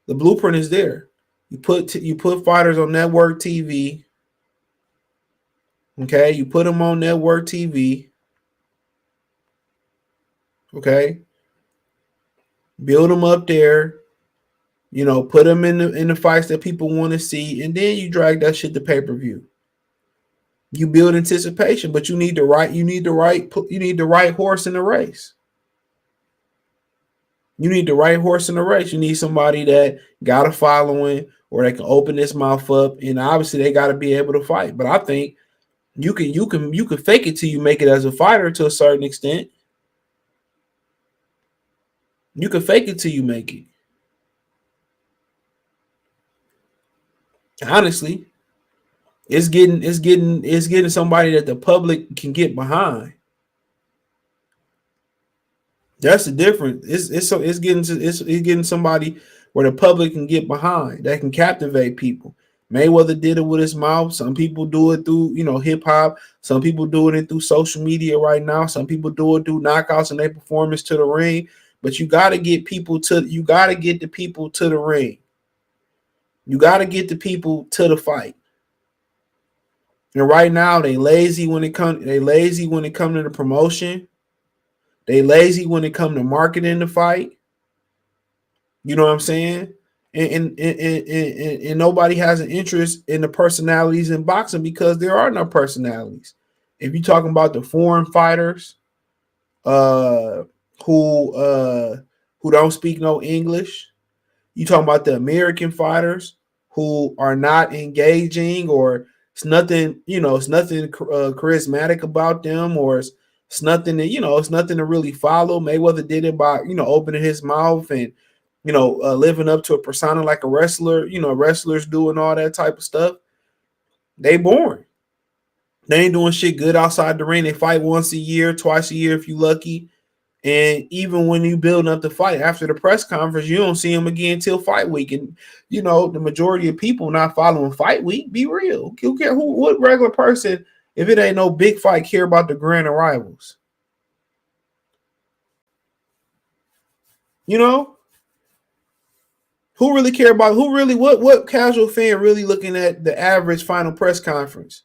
blueprint is there. You put fighters on network TV. Okay, you put them on network TV. Okay, build them up there. Put them in the fights that people want to see, and then you drag that shit to pay-per-view. You build anticipation, but you need the right horse in the race. You need the right horse in the race. You need somebody that got a following, or they can open this mouth up, and obviously they got to be able to fight. But I think you can fake it till you make it as a fighter to a certain extent. You can fake it till you make it. Honestly, it's getting somebody that the public can get behind. That's the difference. It's getting somebody where the public can get behind, that can captivate people. Mayweather did it with his mouth. Some people do it through, hip hop. Some people do it through social media right now. Some people do it through knockouts and their performance to the ring. But you got to get the people to the ring. You got to get the people to the fight. And right now they lazy when it come. They lazy when it come to the promotion. They lazy when it come to marketing the fight. You know what I'm saying? And nobody has an interest in the personalities in boxing because there are no personalities. If you're talking about the foreign fighters, uh, who uh, who don't speak no English, you talking about the American fighters who are not engaging, or it's nothing, it's nothing charismatic about them, or it's nothing that, it's nothing to really follow. Mayweather did it by, opening his mouth and, living up to a persona like a wrestler, wrestlers do and all that type of stuff. They boring. They ain't doing shit good outside the ring. They fight once a year, twice a year if you lucky. And even when you building up the fight after the press conference, you don't see him again till fight week. And the majority of people not following fight week. Be real. Who care? What regular person, if it ain't no big fight, care about the grand arrivals? Who really care about? Who really? What casual fan really looking at the average final press conference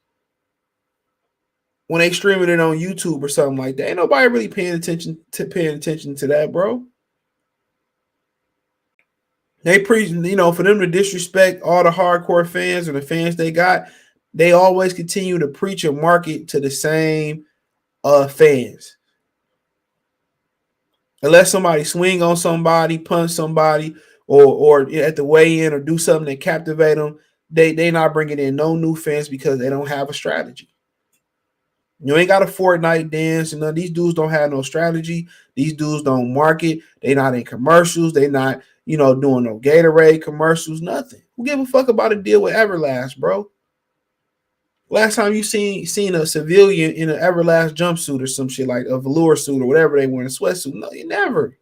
when they streaming it on YouTube or something like that? Ain't nobody really paying attention to that, bro. They preach, for them to disrespect all the hardcore fans or the fans they got. They always continue to preach and market to the same fans. Unless somebody swing on somebody, punch somebody, or at the weigh-in or do something that captivate them, they not bringing in no new fans because they don't have a strategy. You ain't got a Fortnite dance, and none of these dudes don't have no strategy. These dudes don't market. They not in commercials. They not, doing no Gatorade commercials, nothing. Who give a fuck about a deal with Everlast, bro? Last time you seen a civilian in an Everlast jumpsuit or some shit, like a velour suit or whatever they wear, in a sweatsuit? No, you never.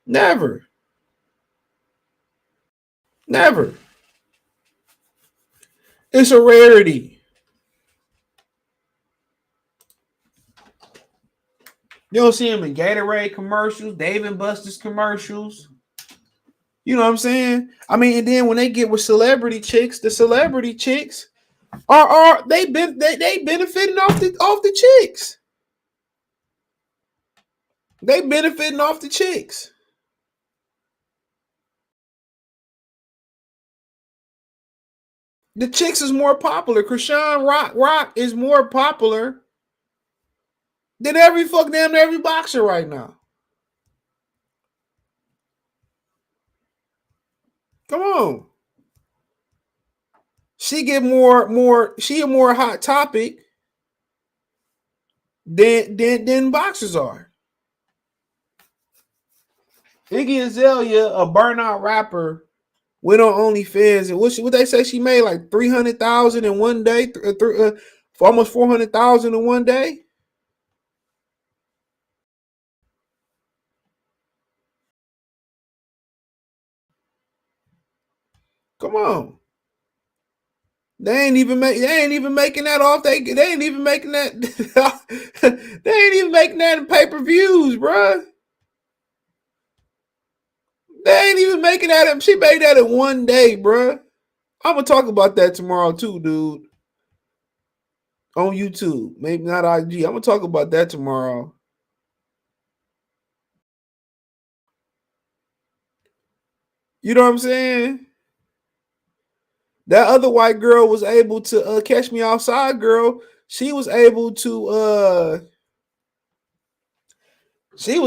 Never. Never. It's a rarity. You don't see him in Gatorade commercials, Dave and Buster's commercials. You know what I'm saying? I mean, and then when they get with celebrity chicks, the celebrity chicks are they benefiting off the chicks. They benefiting off the chicks. The chicks is more popular. Krishan Rock is more popular than every boxer right now. Come on. She get she a more hot topic than boxers are. Iggy Azalea, a burnout rapper, went on OnlyFans, and what they say she made like 300,000 in one day, for almost 400,000 in one day. Come on, they ain't even making that off. They ain't even making that. They ain't even making that in pay-per-views, bruh. They ain't even making that. She made that in one day, bruh. I'm gonna talk about that tomorrow too, dude. On YouTube, maybe not IG. I'm gonna talk about that tomorrow. You know what I'm saying? That other white girl was able to catch me outside, girl. She was able to she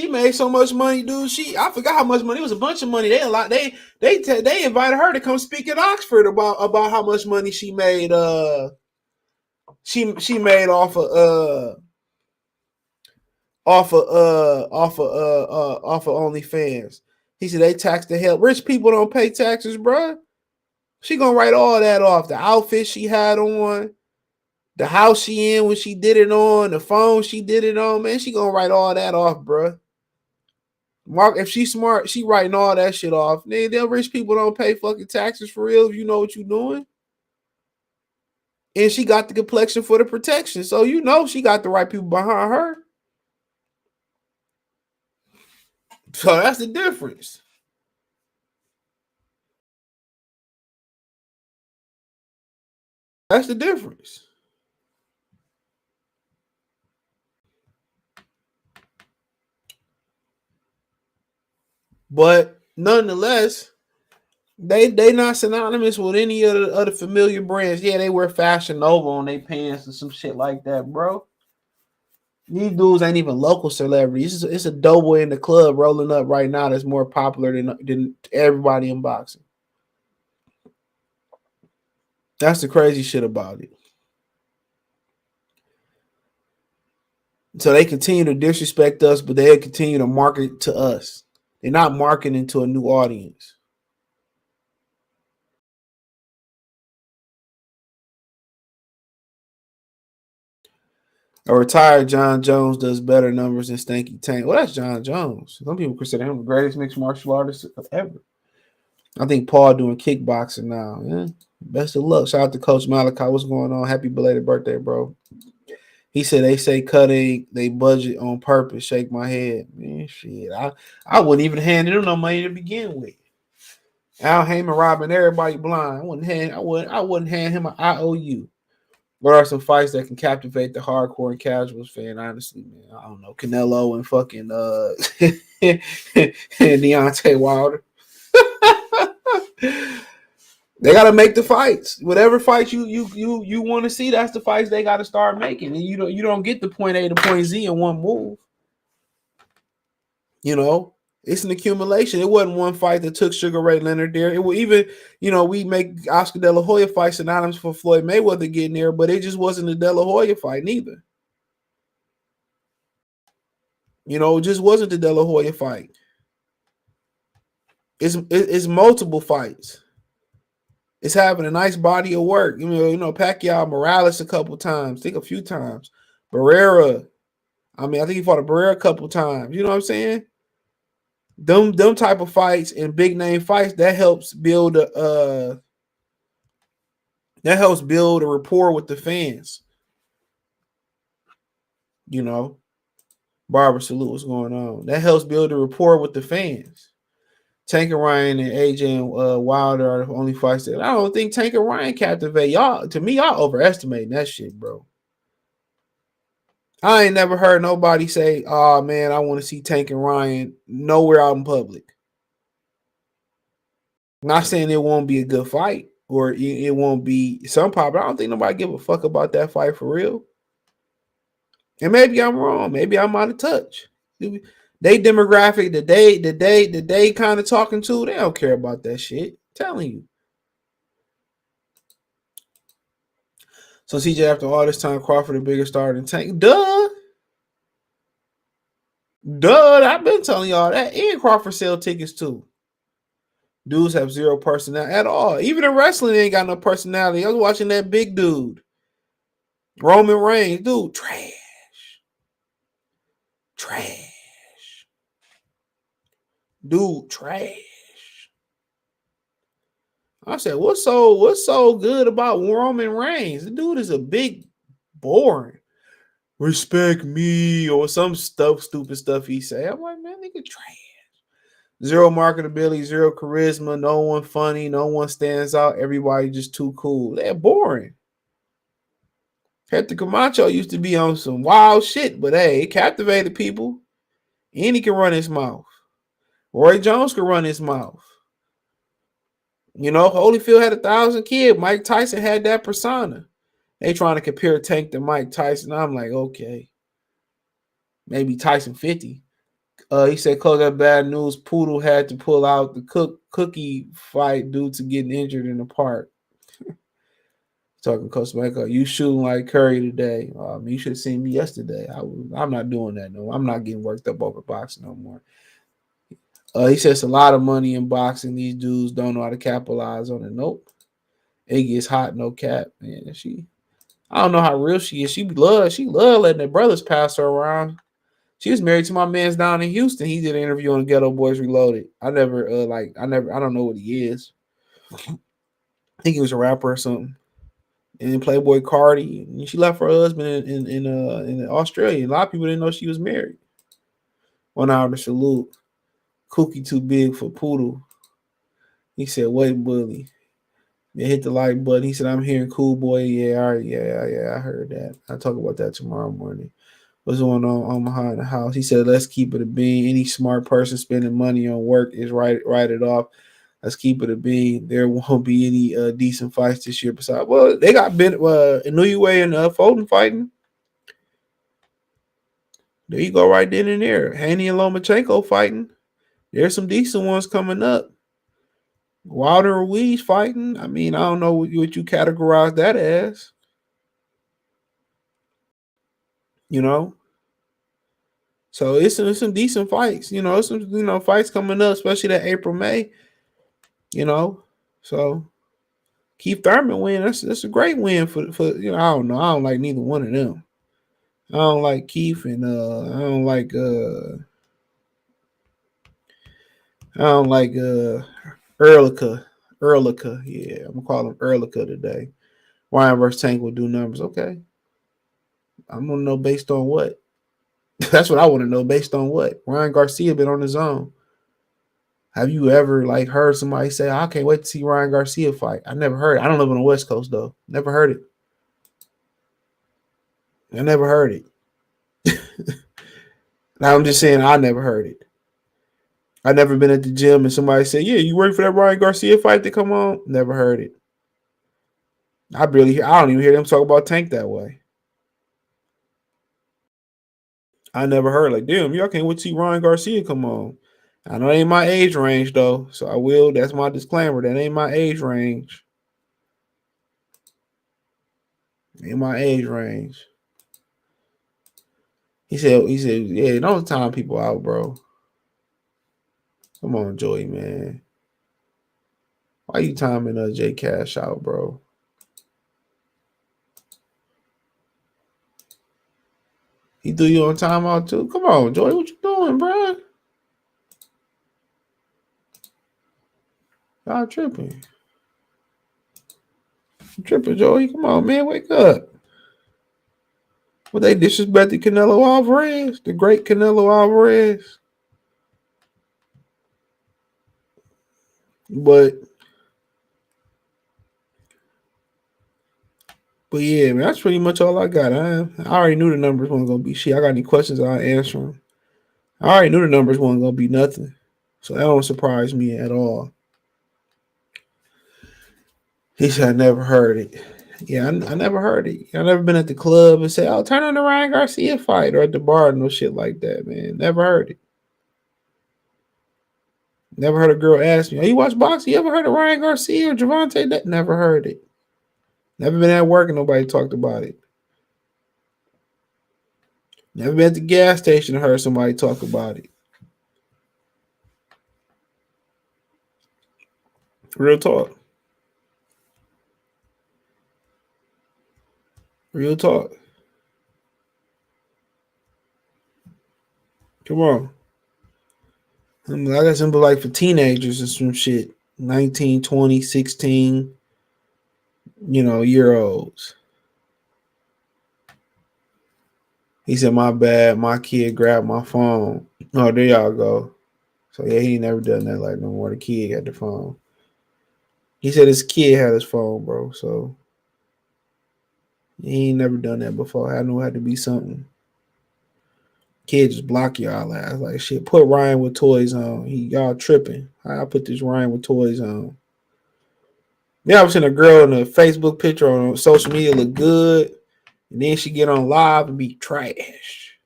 made so much money, dude. I forgot how much money. It was a bunch of money. They invited her to come speak at Oxford about how much money she made she made off of OnlyFans. He said they tax the hell. Rich people don't pay taxes, bruh. She gonna write all that off. The outfit she had on, the house she in when she did it on, the phone she did it on, man, she gonna write all that off, bruh. Mark, if she's smart, she writing all that shit off. Them rich people don't pay fucking taxes for real if you know what you're doing. And she got the complexion for the protection. So she got the right people behind her. So that's the difference. That's the difference. But nonetheless, they not synonymous with any of the other familiar brands. Yeah, they wear Fashion Nova on their pants and some shit like that, bro. These dudes ain't even local celebrities. It's a doughboy in the club rolling up right now that's more popular than everybody in boxing. That's the crazy shit about it. So they continue to disrespect us, but they continue to market to us. They're not marketing to a new audience. A retired John Jones does better numbers than Stanky Tank. Well, that's John Jones. Some people consider him the greatest mixed martial artist ever. I think Paul doing kickboxing now. Yeah. Best of luck. Shout out to Coach Malachi. What's going on? Happy belated birthday, bro. He said they say cutting they budget on purpose. Shake my head. Man, shit. I wouldn't even hand him no money to begin with. Al Heyman robbing everybody blind. I wouldn't hand him an IOU. What are some fights that can captivate the hardcore and casuals fan? Honestly, man, I don't know. Canelo and fucking and Deontay Wilder. They gotta make the fights. Whatever fights you want to see, that's the fights they gotta start making. And you don't get the point A to point Z in one move. You know, it's an accumulation. It wasn't one fight that took Sugar Ray Leonard there. It was even, we make Oscar De La Hoya fight synonymous for Floyd Mayweather getting there, but it just wasn't a De La Hoya fight neither. It just wasn't the De La Hoya fight. It's multiple fights. It's having a nice body of work. Pacquiao, Morales a couple times. I think a few times. Barrera. I think he fought a Barrera a couple times. You know what I'm saying? Them type of fights and big name fights that helps build a rapport with the fans. Barbara Salute, what's going on? That helps build a rapport with the fans. Tank and Ryan and AJ and Wilder are the only fights that I don't think Tank and Ryan captivate y'all. To me, y'all overestimating that shit, bro. I ain't never heard nobody say, "Oh man, I want to see Tank and Ryan nowhere out in public." Not saying it won't be a good fight or it won't be some pop, but I don't think nobody give a fuck about that fight for real. And maybe I'm wrong. Maybe I'm out of touch. They demographic that they kind of talking to, they don't care about that shit. I'm telling you. So CJ, after all this time, Crawford a bigger star than Tank. Duh. I've been telling y'all that. And Crawford sell tickets too. Dudes have zero personality at all. Even in wrestling, they ain't got no personality. I was watching that big dude. Roman Reigns. Dude, trash. Dude, trash. I said, what's so good about Roman Reigns? The dude is a big boring. Respect me or some stupid stuff he say. I'm like, man, nigga, trash. Zero marketability, zero charisma, no one funny, no one stands out. Everybody just too cool. They're boring. Hector Camacho used to be on some wild shit, but hey, it captivated people. And he can run his mouth. Roy Jones can run his mouth. Holyfield had 1,000 kids. Mike Tyson had that persona. They trying to compare Tank to Mike Tyson. I'm like, okay. Maybe Tyson 50. He said, close that bad news. Poodle had to pull out the cookie fight due to getting injured in the park. Talking Coach Michael, you shooting like Curry today. You should have seen me yesterday. I'm not doing that. No, I'm not getting worked up over boxing no more. He says a lot of money in boxing. These dudes don't know how to capitalize on it. Nope. It gets hot, no cap. Man, I don't know how real she is. She love letting her brothers pass her around. She was married to my man's down in Houston. He did an interview on Ghetto Boys Reloaded. I don't know what he is. I think he was a rapper or something. And then Playboy Cardi. And she left her husband in Australia. A lot of people didn't know she was married. 1 hour to salute. Cookie too big for Poodle. He said, wait, bully. Yeah, hit the like button. He said, I'm hearing cool boy. Yeah, all right, yeah, I heard that. I'll talk about that tomorrow morning. What's going on behind the house? He said, let's keep it a bean. Any smart person spending money on work is write it off. Let's keep it a bean. There won't be any decent fights this year. Besides, well, they got Inoue and Foden fighting. There you go, right then and there. Haney and Lomachenko fighting. There's some decent ones coming up. Wilder and Ruiz fighting. I mean, I don't know what you categorize that as. You know, so it's some decent fights. You know, some fights coming up, especially that April May. You know, so Keith Thurman win. That's a great win for I don't know. I don't like neither one of them. I don't like Keith and I don't like Erlica. Yeah, I'm gonna call him Erlica today. Ryan versus Tank will do numbers. Okay. I'm gonna know based on what. That's what I want to know. Based on what? Ryan Garcia been on his own. Have you ever heard somebody say, I can't wait to see Ryan Garcia fight? I never heard it. I don't live on the West Coast though. Never heard it. I never heard it. Now I'm just saying I never heard it. I never been at the gym and somebody said, yeah, you ready for that Ryan Garcia fight to come on? Never heard it. I don't even hear them talk about Tank that way. I never heard damn, y'all can't wait to see Ryan Garcia come on. I know it ain't my age range though, so I will. That's my disclaimer. That ain't my age range. Ain't my age range. He said, yeah, don't time people out, bro. Come on, Joey, man. Why you timing J Cash out, bro? He threw you on timeout too? Come on, Joey, what you doing, bro? Y'all tripping. You tripping, Joey. Come on, man, wake up. Well, they disrespected Canelo Alvarez, the great Canelo Alvarez. But yeah, man, that's pretty much all I got. I already knew the numbers weren't gonna be shit. I got any questions, I'll answer them. I already knew the numbers weren't gonna be nothing, so that don't surprise me at all. He said, I never heard it. Yeah, I never heard it. I never been at the club and say, oh, turn on the Ryan Garcia fight, or at the bar, no shit like that, man. Never heard it. Never heard a girl ask me, oh, you watch boxing? You ever heard of Ryan Garcia or Gervonta? Never heard it. Never been at work and nobody talked about it. Never been at the gas station and heard somebody talk about it. Real talk. Real talk. Come on. I got something for teenagers and some shit. 19, 20, 16, year olds. He said, my bad, my kid grabbed my phone. Oh, there y'all go. So, yeah, he ain't never done that no more. The kid got the phone. He said his kid had his phone, bro. So, he ain't never done that before. I knew it had to be something. Kid just block y'all ass. Shit, put Ryan with toys on. Y'all tripping. I put this Ryan with toys on. Yeah, I've seen a girl in a Facebook picture on social media look good. And then she get on live and be trash.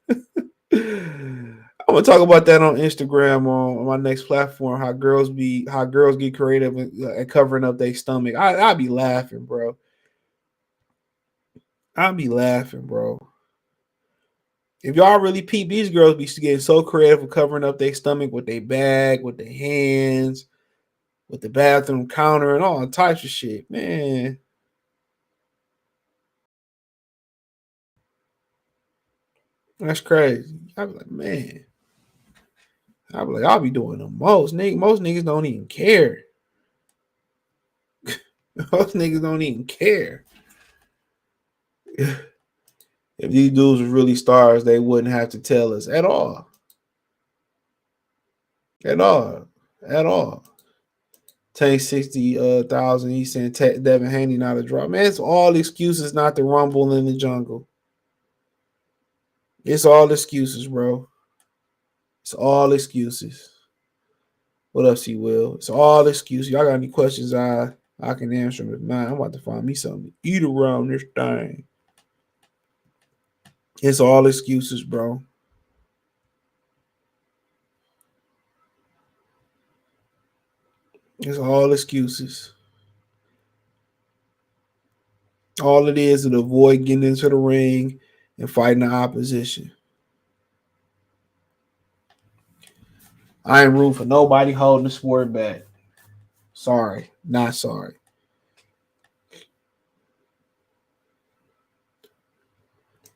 I'm gonna talk about that on Instagram on my next platform. How girls get creative at covering up their stomach. I'll be laughing, bro. I'll be laughing, bro. If y'all really peep, these girls be getting so creative with covering up their stomach with their bag, with their hands, with the bathroom counter, and all types of shit, man. That's crazy. I be like, man. I be like, I'll be doing the most. Most niggas don't even care. Most niggas don't even care. If these dudes were really stars, they wouldn't have to tell us at all. At all. At all. Tank 60,000. He saying Devin Haney not a draw. Man, it's all excuses not to rumble in the jungle. It's all excuses, bro. It's all excuses. What else he will? It's all excuses. Y'all got any questions? I can answer them. If not, I'm about to find me something to eat around this thing. It's all excuses, bro. It's all excuses. All it is to avoid getting into the ring and fighting the opposition. I ain't rooting for nobody holding the sport back. Sorry, not sorry.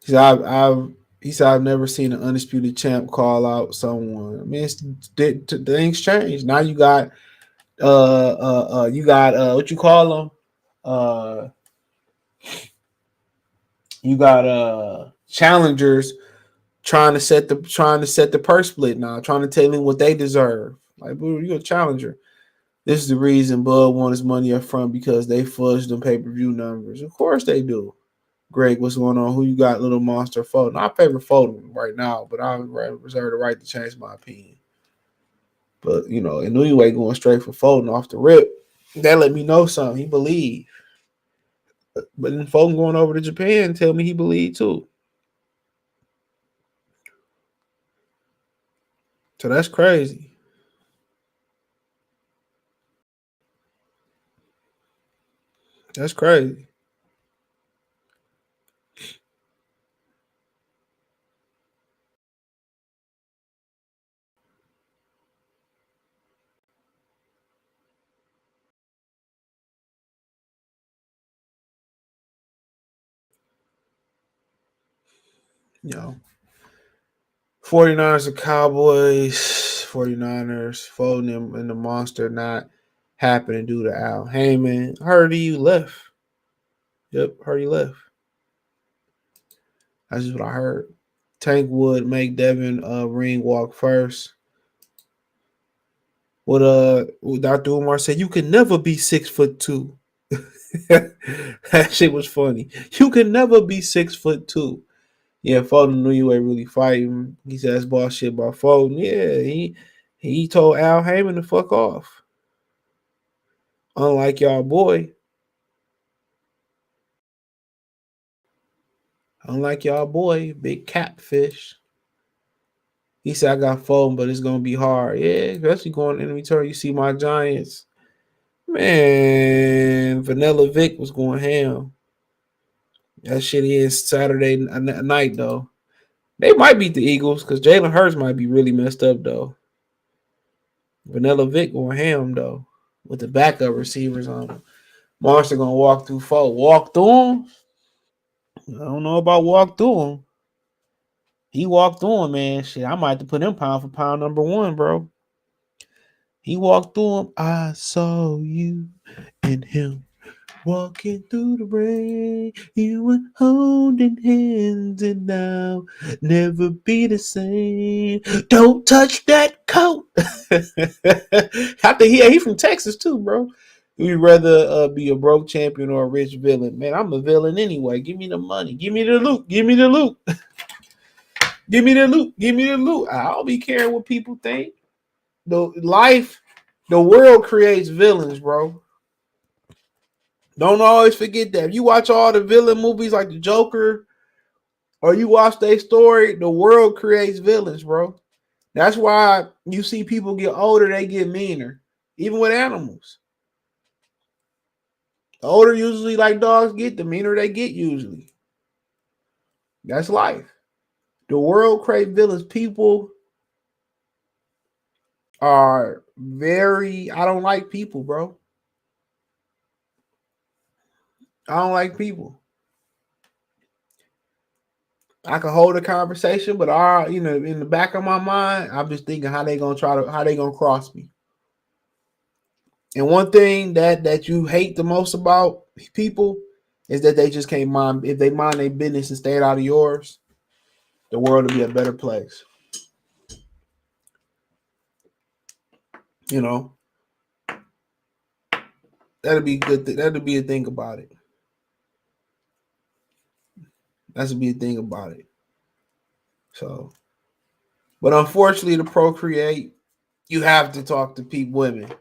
He said I've never seen an undisputed champ call out someone. I mean, things change. Now you got what you call them? Uh, you got challengers trying to set the purse split now, trying to tell them what they deserve. Like, boo, you're a challenger. This is the reason Bud won his money up front because they fudged them pay-per-view numbers. Of course they do. Greg, what's going on? Who you got, Little Monster Foden? I favor Foden right now, but I reserve the right to change my opinion. But, you know, Inoue going straight for Foden off the rip, that let me know something. He believed. But then Foden going over to Japan tell me he believed too. So that's crazy. That's crazy. You know, 49ers and Cowboys, 49ers, Foden and the Monster not happening due to Al Heyman. Heard you left. Yep, heard he left. That's just what I heard. Tank would make Devin ring walk first. What Dr. Umar said, you can never be 6'2". That shit was funny. You can never be 6'2". Yeah, Foden knew you ain't really fighting. He said that's bullshit about Foden. Yeah, he told Al Heyman to fuck off. Unlike y'all boy. Unlike y'all boy, big catfish. He said I got Foden, but it's gonna be hard. Yeah, especially going in return. You see my Giants. Man, Vanilla Vic was going ham. That shit is Saturday night though. They might beat the Eagles because Jalen Hurts might be really messed up though. Vanilla Vic going ham though with the backup receivers on him. Monster gonna walk through four. Walk through him? I don't know about walk through him. He walked through him, man. Shit, I might have to put him pound for pound number one, bro. He walked through him. I saw you and him. Walking through the rain, you were holding hands, and now never be the same. Don't touch that coat. I think he from Texas too, bro. You'd rather be a broke champion or a rich villain. Man, I'm a villain anyway. Give me the money. Give me the loot. Give me the loot. Give me the loot. Give me the loot. I don't be caring what people think. The world creates villains, bro. Don't always forget that. If you watch all the villain movies like the Joker, or you watch their story, the world creates villains, bro. That's why you see people get older, they get meaner. Even with animals. The older usually like dogs get, the meaner they get usually. That's life. The world creates villains. People are I don't like people, bro. I don't like people. I can hold a conversation, but in the back of my mind, I'm just thinking how they gonna cross me. And one thing that you hate the most about people is that they just can't mind. If they mind their business and stay out of yours, the world will be a better place. You know. That'd be a good thing. That'd be a thing about it. That's be a thing about it. So, but unfortunately, to procreate, you have to talk to people, women.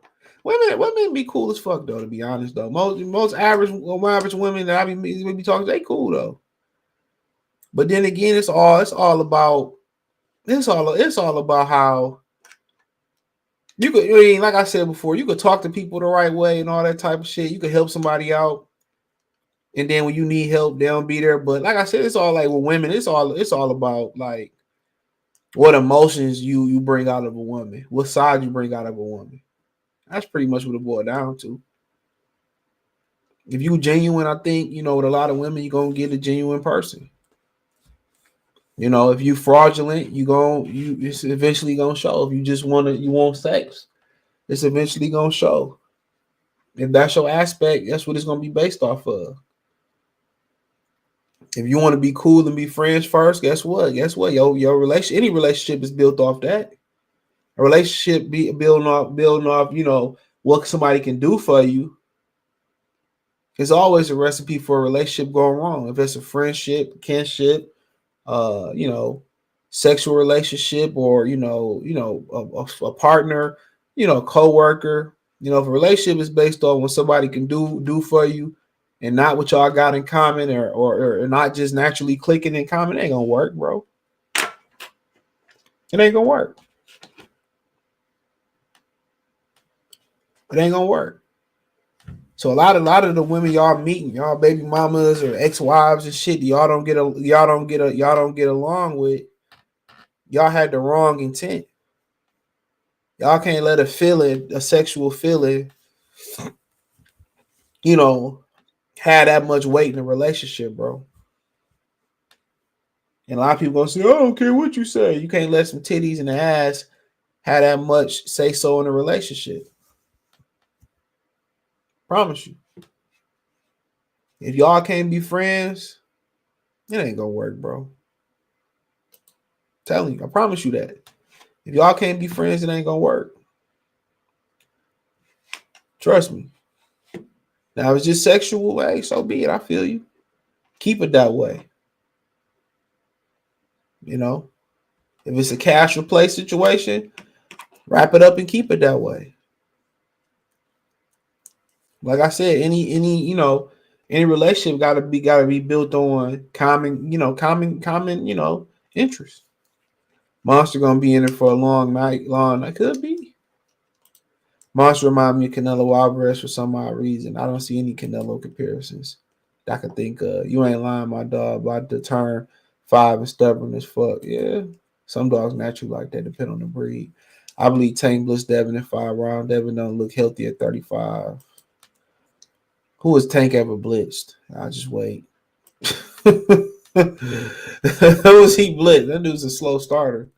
Women be cool as fuck though. To be honest though, most average women that I be talking, they cool though. But then again, it's all about how you could. I mean, like I said before, you could talk to people the right way and all that type of shit. You could help somebody out, and then when you need help, they don't be there. But like I said, it's all like with women. It's all about like what emotions you bring out of a woman, what side you bring out of a woman. That's pretty much what it boils down to. If you genuine, I think, with a lot of women, you're gonna get a genuine person. If you fraudulent, it's eventually gonna show. If you just you want sex, it's eventually gonna show. If that's your aspect, that's what it's gonna be based off of. If you want to be cool and be friends first, guess what? Your relationship, any relationship is built off that. A relationship building off, what somebody can do for you. It's always a recipe for a relationship going wrong. If it's a friendship, kinship, sexual relationship, or a partner, co-worker. If a relationship is based on what somebody can do for you, and not what y'all got in common, or not just naturally clicking in common, it ain't gonna work, bro. It ain't gonna work. It ain't gonna work. So a lot of the women y'all meeting, y'all baby mamas or ex-wives and shit, y'all don't get along with. Y'all had the wrong intent. Y'all can't let a sexual feeling, have that much weight in a relationship, bro. And a lot of people gonna say, "I don't care what you say." You can't let some titties in the ass have that much say so in a relationship. Promise you. If y'all can't be friends, it ain't gonna work, bro. Telling you, I promise you that. If y'all can't be friends, it ain't gonna work. Trust me. Now, if it's just sexual, hey, so be it. I feel you. Keep it that way. If it's a cash replay situation, wrap it up and keep it that way. Like I said, any relationship gotta be built on common interest. Monster gonna be in it for a long night. That could be. Monster remind me of Canelo Alvarez for some odd reason. I don't see any Canelo comparisons that I could think of. You ain't lying, my dog. About to turn 5 and stubborn as fuck. Yeah, some dogs naturally like that, depend on the breed. I believe Tank blitzed Devin in 5 rounds. Devin don't look healthy at 35. Who has Tank ever blitzed? I'll just wait. Who was he blitzed? That dude's a slow starter.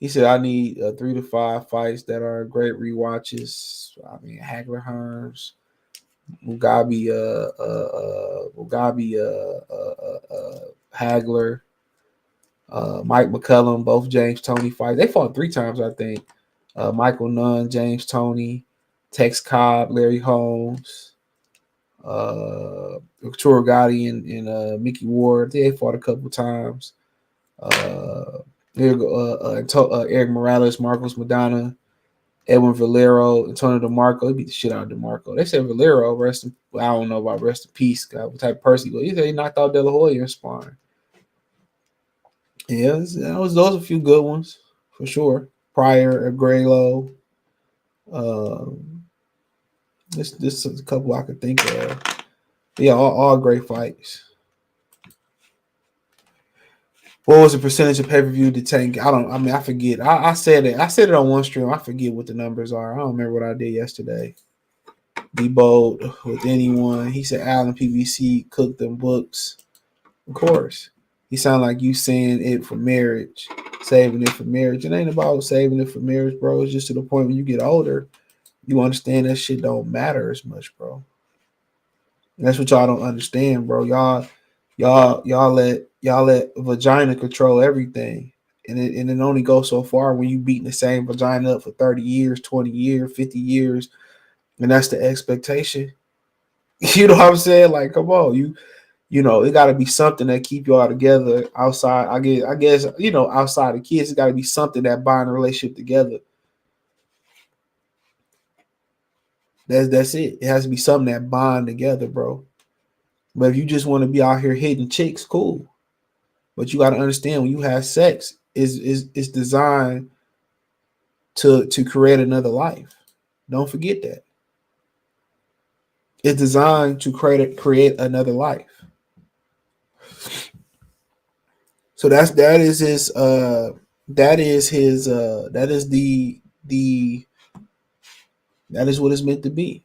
He said, I need 3 to 5 fights that are great rewatches. I mean, Hagler Hearns, Mugabe, Hagler, Mike McCullum, both James Toney fights. They fought 3 times, I think. Michael Nunn, James Toney, Tex Cobb, Larry Holmes, Victor Gotti, and Mickey Ward. They fought a couple times. Eric Morales, Marcos Madonna, Edwin Valero, Antonio DeMarco. He beat the shit out of DeMarco. They said Valero, I don't know about rest in peace, God, what type of person he was. He said he knocked out De La Hoya in sparring. Yeah, those are a few good ones for sure. Pryor, Graylow. This is a couple I could think of. Yeah, all great fights. What was the percentage of pay-per-view to Tank? I forget. I said it. I said it on one stream. I forget what the numbers are. I don't remember what I did yesterday. Be bold with anyone. He said Allen PVC cooked them books. Of course. He sounded like you saying it for marriage. Saving it for marriage. It ain't about saving it for marriage, bro. It's just to the point when you get older, you understand that shit don't matter as much, bro. And that's what y'all don't understand, bro. Y'all let vagina control everything. And it only goes so far when you beating the same vagina up for 30 years, 20 years, 50 years. And that's the expectation. You know what I'm saying? Like, come on, you know, it got to be something that keep you all together outside. I guess, you know, outside of kids, it got to be something that bind the relationship together. That's it. It has to be something that bond together, bro. But if you just want to be out here hitting chicks, cool. But you got to understand when you have sex, is designed to create another life. Don't forget that. It's designed to create another life. So that is his that is his that is the that is what it's meant to be.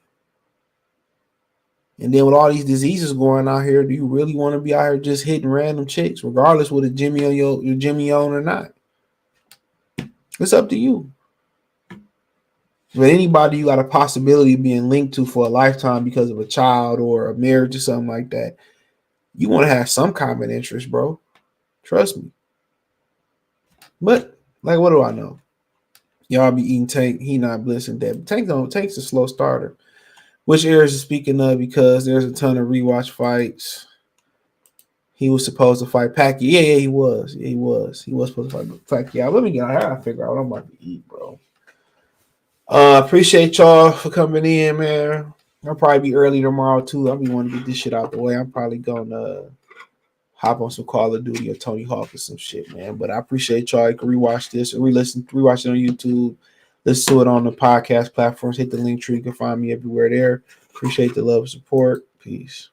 And then with all these diseases going out here, do you really want to be out here just hitting random chicks, regardless whether Jimmy on your Jimmy on or not? It's up to you. But anybody you got a possibility of being linked to for a lifetime because of a child or a marriage or something like that, you want to have some common interest, bro. Trust me. But like, what do I know? Y'all be eating Tank. He not blissing that. Tank's a slow starter. Which areas is speaking of? Because there's a ton of rewatch fights. He was supposed to fight Pacquiao. Yeah, he was. He was supposed to fight Pacquiao. Let me get out here. I figure out what I'm about to eat, bro. Appreciate y'all for coming in, man. I'll probably be early tomorrow too. I'll be wanting to get this shit out the way. I'm probably gonna hop on some Call of Duty or Tony Hawk or some shit, man. But I appreciate y'all. You can rewatch this or rewatch it on YouTube. Listen to it on the podcast platforms. Hit the link tree. You can find me everywhere there. Appreciate the love and support. Peace.